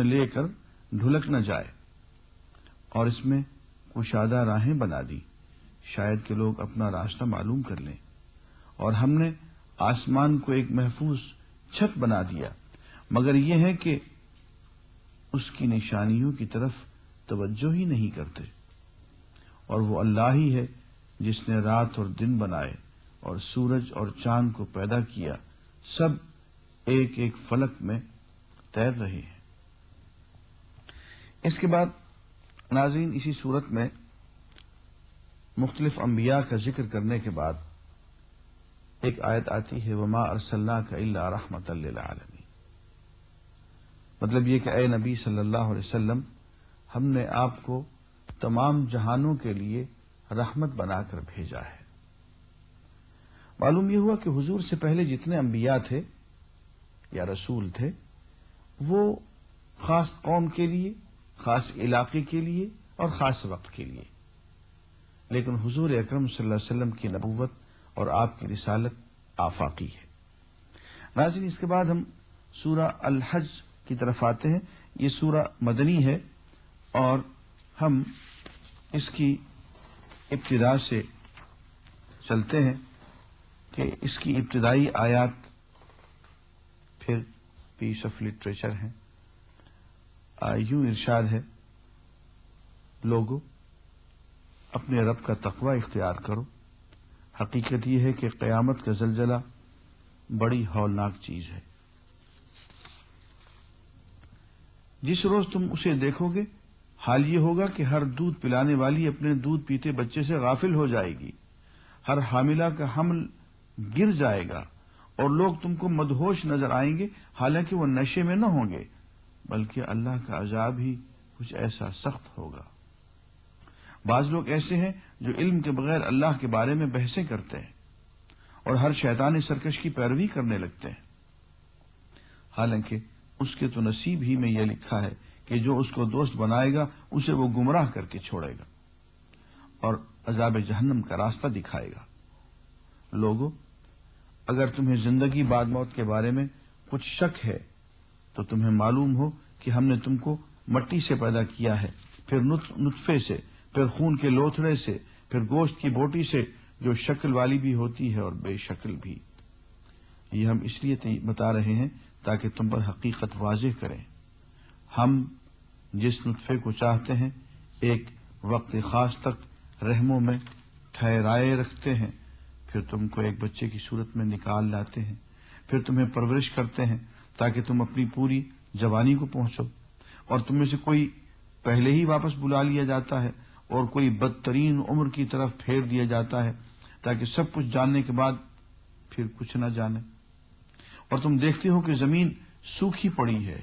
لے کر ڈھلک نہ جائے، اور اس میں کشادہ راہیں بنا دی شاید کہ لوگ اپنا راستہ معلوم کر لیں. اور ہم نے آسمان کو ایک محفوظ چھت بنا دیا، مگر یہ ہے کہ اس کی نشانیوں کی طرف توجہ ہی نہیں کرتے. اور وہ اللہ ہی ہے جس نے رات اور دن بنائے اور سورج اور چاند کو پیدا کیا، سب ایک ایک فلک میں تیر رہے ہیں. اس کے بعد ناظرین اسی صورت میں مختلف انبیاء کا ذکر کرنے کے بعد ایک آیت آتی ہے وما ارسلناک الا رحمۃ للعالمین. مطلب یہ کہ اے نبی صلی اللہ علیہ وسلم، ہم نے آپ کو تمام جہانوں کے لیے رحمت بنا کر بھیجا ہے۔ معلوم یہ ہوا کہ حضور سے پہلے جتنے انبیاء تھے یا رسول تھے وہ خاص قوم کے لیے، خاص علاقے کے لیے اور خاص وقت کے لیے، لیکن حضور اکرم صلی اللہ علیہ وسلم کی نبوت اور آپ کی رسالت آفاقی ہے۔ ناظرین، اس کے بعد ہم سورہ الحج کی طرف آتے ہیں۔ یہ سورہ مدنی ہے اور ہم اس کی ابتدا سے چلتے ہیں کہ اس کی ابتدائی آیات پھر پیس آف لٹریچر ہیں۔ یوں ارشاد ہے، لوگو اپنے رب کا تقوی اختیار کرو، حقیقت یہ ہے کہ قیامت کا زلزلہ بڑی ہولناک چیز ہے۔ جس روز تم اسے دیکھو گے حال یہ ہوگا کہ ہر دودھ پلانے والی اپنے دودھ پیتے بچے سے غافل ہو جائے گی، ہر حاملہ کا حمل گر جائے گا اور لوگ تم کو مدہوش نظر آئیں گے، حالانکہ وہ نشے میں نہ ہوں گے، بلکہ اللہ کا عذاب ہی کچھ ایسا سخت ہوگا۔ بعض لوگ ایسے ہیں جو علم کے بغیر اللہ کے بارے میں بحثیں کرتے ہیں اور ہر شیطان سرکش کی پیروی کرنے لگتے ہیں، حالانکہ اس کے تو نصیب ہی میں یہ لکھا ہے کہ جو اس کو دوست بنائے گا اسے وہ گمراہ کر کے چھوڑے گا اور عذاب جہنم کا راستہ دکھائے گا۔ لوگو اگر تمہیں زندگی بعد موت کے بارے میں کچھ شک ہے تو تمہیں معلوم ہو کہ ہم نے تم کو مٹی سے پیدا کیا ہے، پھر نطفے سے، پھر خون کے لوتھڑے سے، پھر گوشت کی بوٹی سے جو شکل والی بھی ہوتی ہے اور بے شکل بھی۔ یہ ہم اس لیے بتا رہے ہیں تاکہ تم پر حقیقت واضح کریں۔ ہم جس نطفے کو چاہتے ہیں ایک وقت خاص تک رحموں میں ٹھہرائے رکھتے ہیں، پھر تم کو ایک بچے کی صورت میں نکال لاتے ہیں، پھر تمہیں پرورش کرتے ہیں تاکہ تم اپنی پوری جوانی کو پہنچو، اور تم میں سے کوئی پہلے ہی واپس بلا لیا جاتا ہے اور کوئی بدترین عمر کی طرف پھیر دیا جاتا ہے تاکہ سب کچھ جاننے کے بعد پھر کچھ نہ جانے۔ اور تم دیکھتے ہو کہ زمین سوکھی پڑی ہے،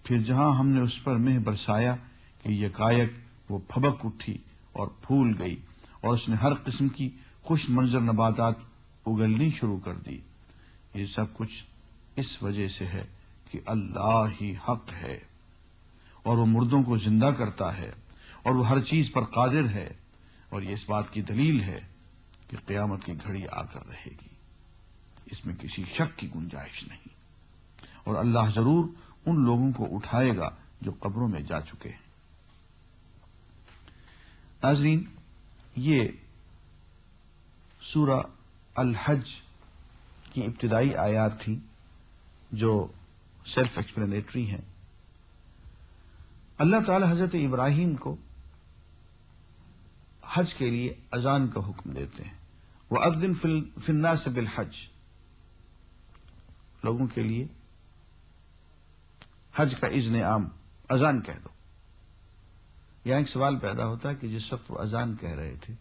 پھر جہاں ہم نے اس پر مہ برسایا کہ یکایک وہ پھبک اٹھی اور پھول گئی اور اس نے ہر قسم کی خوش منظر نباتات اگلنی شروع کر دی۔ یہ سب کچھ اس وجہ سے ہے کہ اللہ ہی حق ہے اور وہ مردوں کو زندہ کرتا ہے اور وہ ہر چیز پر قادر ہے، اور یہ اس بات کی دلیل ہے کہ قیامت کی گھڑی آ کر رہے گی، اس میں کسی شک کی گنجائش نہیں، اور اللہ ضرور ان لوگوں کو اٹھائے گا جو قبروں میں جا چکے ہیں۔ ناظرین، یہ سورہ الحج کی ابتدائی آیات تھی جو سیلف ایکسپلینیٹری ہیں۔ اللہ تعالی حضرت ابراہیم کو حج کے لیے اذان کا حکم دیتے ہیں، وَأَذِّن فِي النَّاسِ بِالْحَجِّ، لوگوں کے لیے حج کا اذن عام، اذان کہہ دو۔ یہاں ایک سوال پیدا ہوتا ہے کہ جس وقت وہ اذان کہہ رہے تھے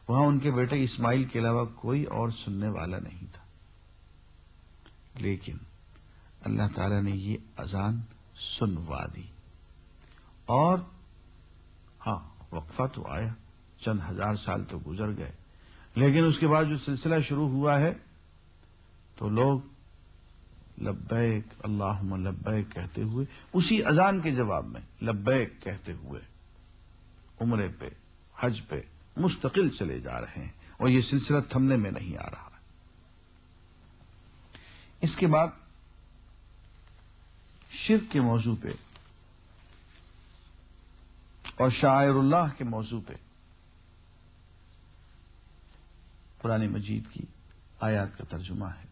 وہاں ان کے بیٹے اسماعیل کے علاوہ کوئی اور سننے والا نہیں تھا، لیکن اللہ تعالیٰ نے یہ اذان سنوا دی، اور ہاں وقفہ تو آیا، چند ہزار سال تو گزر گئے، لیکن اس کے بعد جو سلسلہ شروع ہوا ہے تو لوگ لبیک اللہم لبیک کہتے ہوئے، اسی اذان کے جواب میں لبیک کہتے ہوئے عمرے پہ، حج پہ مستقل چلے جا رہے ہیں، اور یہ سلسلہ تھمنے میں نہیں آ رہا۔ اس کے بعد شرک کے موضوع پہ اور شعائر اللہ کے موضوع پہ قرآن مجید کی آیات کا ترجمہ ہے۔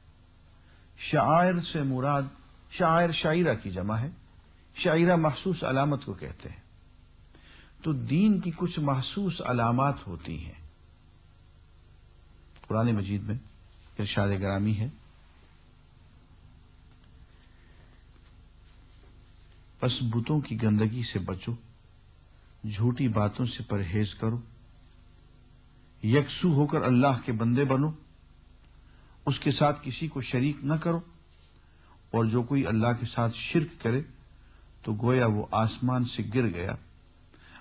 شعائر سے مراد، شعائر شاعرہ کی جمع ہے، شاعرہ محسوس علامت کو کہتے ہیں، تو دین کی کچھ محسوس علامات ہوتی ہیں۔ قرآن مجید میں ارشاد گرامی ہے، پس بتوں کی گندگی سے بچو، جھوٹی باتوں سے پرہیز کرو، یکسو ہو کر اللہ کے بندے بنو، اس کے ساتھ کسی کو شریک نہ کرو، اور جو کوئی اللہ کے ساتھ شرک کرے تو گویا وہ آسمان سے گر گیا۔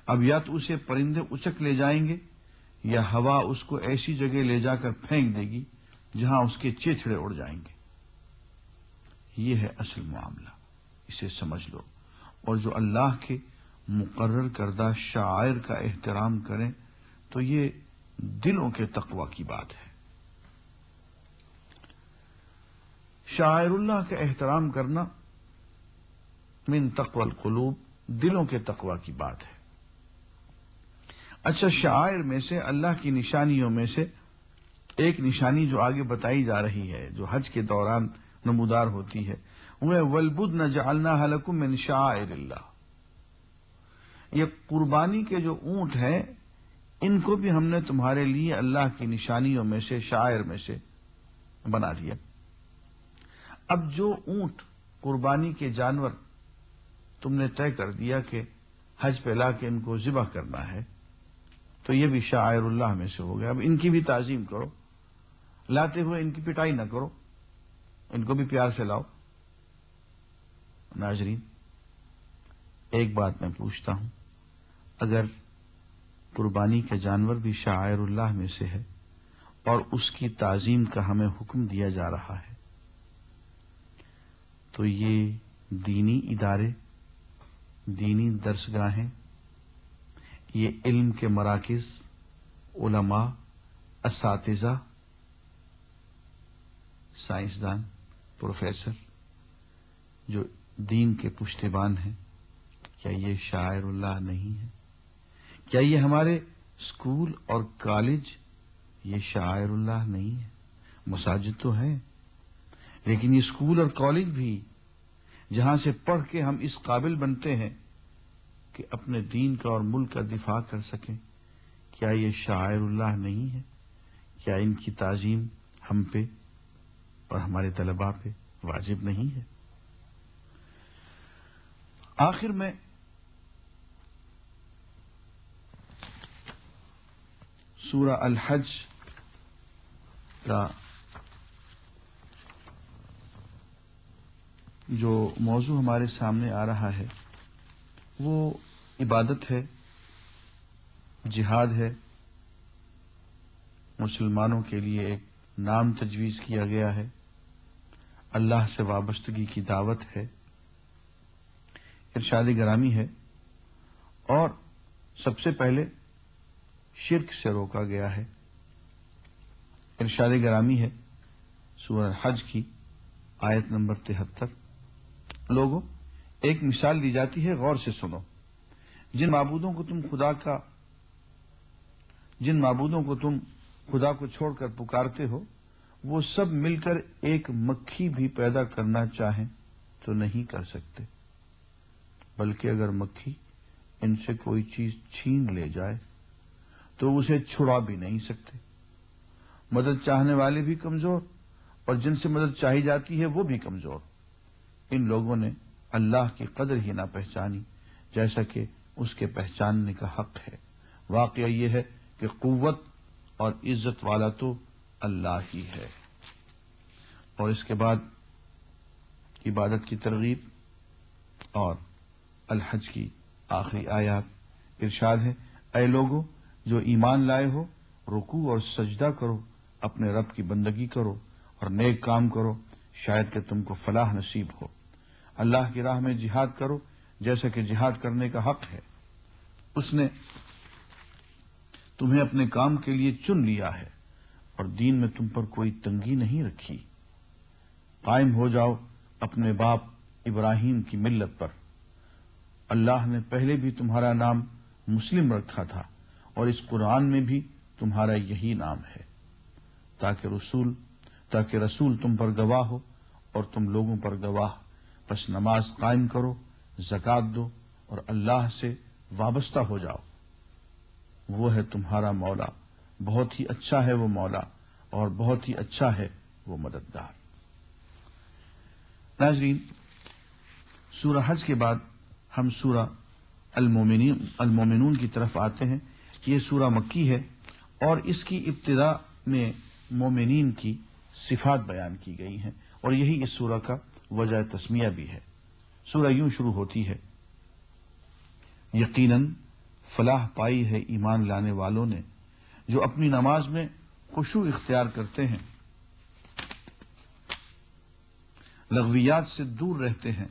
اب یا تو اسے پرندے اچک لے جائیں گے یا ہوا اس کو ایسی جگہ لے جا کر پھینک دے گی جہاں اس کے چیچڑے اڑ جائیں گے۔ یہ ہے اصل معاملہ، اسے سمجھ لو۔ اور جو اللہ کے مقرر کردہ شعائر کا احترام کریں تو یہ دلوں کے تقوی کی بات ہے۔ شعائر اللہ کا احترام کرنا من تقوی القلوب، دلوں کے تقوی کی بات ہے۔ اچھا، شعائر میں سے، اللہ کی نشانیوں میں سے ایک نشانی جو آگے بتائی جا رہی ہے، جو حج کے دوران نمودار ہوتی ہے، وہ وَالْبُدْنَ جَعَلْنَاهَا لَكُم مِّن شَعَائِرِ اللَّهِ۔ یہ قربانی کے جو اونٹ ہیں، ان کو بھی ہم نے تمہارے لیے اللہ کی نشانیوں میں سے، شعائر میں سے بنا دیا۔ اب جو اونٹ، قربانی کے جانور تم نے طے کر دیا کہ حج پہ لا کے ان کو ذبح کرنا ہے، تو یہ بھی شعائر اللہ میں سے ہو گیا۔ اب ان کی بھی تعظیم کرو، لاتے ہوئے ان کی پٹائی نہ کرو، ان کو بھی پیار سے لاؤ۔ ناظرین، ایک بات میں پوچھتا ہوں، اگر قربانی کا جانور بھی شعائر اللہ میں سے ہے اور اس کی تعظیم کا ہمیں حکم دیا جا رہا ہے، تو یہ دینی ادارے، دینی درسگاہیں، یہ علم کے مراکز، علماء، اساتذہ، سائنسدان، پروفیسر جو دین کے پشتیبان ہیں، کیا یہ شاعر اللہ نہیں ہے؟ کیا یہ ہمارے اسکول اور کالج یہ شاعر اللہ نہیں ہے؟ مساجد تو ہیں، لیکن یہ اسکول اور کالج بھی جہاں سے پڑھ کے ہم اس قابل بنتے ہیں کہ اپنے دین کا اور ملک کا دفاع کر سکیں، کیا یہ شاعر اللہ نہیں ہے؟ کیا ان کی تعظیم ہم پہ اور ہمارے طلباء پہ واجب نہیں ہے؟ آخر میں سورہ الحج کا جو موضوع ہمارے سامنے آ رہا ہے وہ عبادت ہے، جہاد ہے، مسلمانوں کے لیے ایک نام تجویز کیا گیا ہے، اللہ سے وابستگی کی دعوت ہے، ارشاد گرامی ہے، اور سب سے پہلے شرک سے روکا گیا ہے۔ ارشاد گرامی ہے سورہ الحج کی آیت نمبر 73۔ لوگوں، ایک مثال دی جاتی ہے، غور سے سنو۔ جن معبودوں کو تم خدا کو چھوڑ کر پکارتے ہو، وہ سب مل کر ایک مکھی بھی پیدا کرنا چاہیں تو نہیں کر سکتے، بلکہ اگر مکھی ان سے کوئی چیز چھین لے جائے تو اسے چھڑا بھی نہیں سکتے۔ مدد چاہنے والے بھی کمزور اور جن سے مدد چاہی جاتی ہے وہ بھی کمزور۔ ان لوگوں نے اللہ کی قدر ہی نہ پہچانی جیسا کہ اس کے پہچاننے کا حق ہے۔ واقعہ یہ ہے کہ قوت اور عزت والا تو اللہ ہی ہے۔ اور اس کے بعد عبادت کی ترغیب اور الحج کی آخری آیات، ارشاد ہے، اے لوگو جو ایمان لائے ہو، رکوع اور سجدہ کرو، اپنے رب کی بندگی کرو اور نیک کام کرو، شاید کہ تم کو فلاح نصیب ہو۔ اللہ کی راہ میں جہاد کرو جیسا کہ جہاد کرنے کا حق ہے۔ اس نے تمہیں اپنے کام کے لیے چن لیا ہے اور دین میں تم پر کوئی تنگی نہیں رکھی۔ قائم ہو جاؤ اپنے باپ ابراہیم کی ملت پر۔ اللہ نے پہلے بھی تمہارا نام مسلم رکھا تھا اور اس قرآن میں بھی تمہارا یہی نام ہے، تاکہ رسول تم پر گواہ ہو اور تم لوگوں پر گواہ۔ پس نماز قائم کرو، زکوٰۃ دو اور اللہ سے وابستہ ہو جاؤ۔ وہ ہے تمہارا مولا، بہت ہی اچھا ہے وہ مولا اور بہت ہی اچھا ہے وہ مددگار۔ ناظرین، سورہ حج کے بعد ہم سورہ المومنون کی طرف آتے ہیں۔ یہ سورہ مکی ہے اور اس کی ابتدا میں مومنین کی صفات بیان کی گئی ہیں، اور یہی اس سورہ کا وجہ تسمیہ بھی ہے۔ سورہ یوں شروع ہوتی ہے، یقیناً فلاح پائی ہے ایمان لانے والوں نے جو اپنی نماز میں خشوع اختیار کرتے ہیں، لغویات سے دور رہتے ہیں،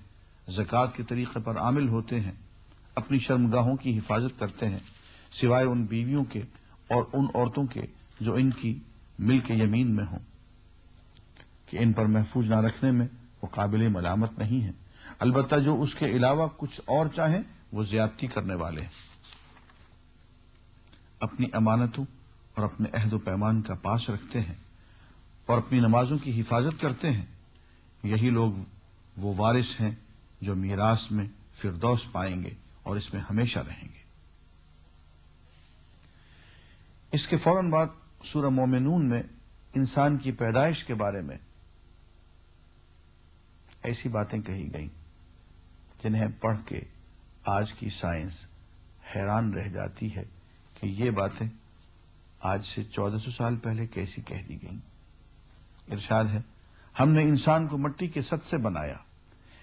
زکوٰۃ کے طریقے پر عامل ہوتے ہیں، اپنی شرمگاہوں کی حفاظت کرتے ہیں، سوائے ان بیویوں کے اور ان عورتوں کے جو ان کی ملک یمین میں ہوں کہ ان پر محفوظ نہ رکھنے میں وہ قابل ملامت نہیں ہیں، البتہ جو اس کے علاوہ کچھ اور چاہیں وہ زیادتی کرنے والے ہیں، اپنی امانتوں اور اپنے عہد و پیمان کا پاس رکھتے ہیں اور اپنی نمازوں کی حفاظت کرتے ہیں، یہی لوگ وہ وارث ہیں جو میراث میں فردوس پائیں گے اور اس میں ہمیشہ رہیں گے۔ اس کے فوراً بعد سورہ مومنون میں انسان کی پیدائش کے بارے میں ایسی باتیں کہی گئیں جنہیں پڑھ کے آج کی سائنس حیران رہ جاتی ہے کہ یہ باتیں آج سے 1400 سال پہلے کیسی کہہ دی گئیں۔ ارشاد ہے، ہم نے انسان کو مٹی کے سط سے بنایا،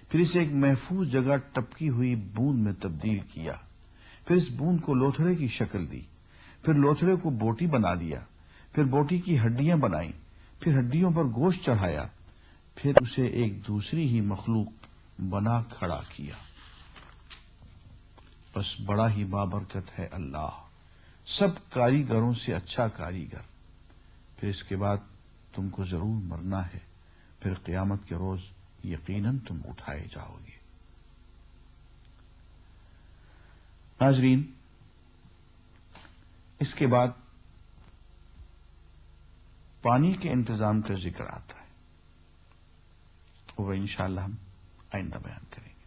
پھر اسے ایک محفوظ جگہ ٹپکی ہوئی بوند میں تبدیل کیا، پھر اس بوند کو لوتھڑے کی شکل دی، پھر لوتھڑے کو بوٹی بنا دیا، پھر بوٹی کی ہڈیاں بنائیں، پھر ہڈیوں پر گوشت چڑھایا، پھر اسے ایک دوسری ہی مخلوق بنا کھڑا کیا۔ بس بڑا ہی بابرکت ہے اللہ، سب کاریگروں سے اچھا کاریگر۔ پھر اس کے بعد تم کو ضرور مرنا ہے، پھر قیامت کے روز یقیناً تم اٹھائے جاؤ گے۔ ناظرین، اس کے بعد پانی کے انتظام کا ذکر آتا ہے، وہ انشاءاللہ ہم آئندہ بیان کریں گے۔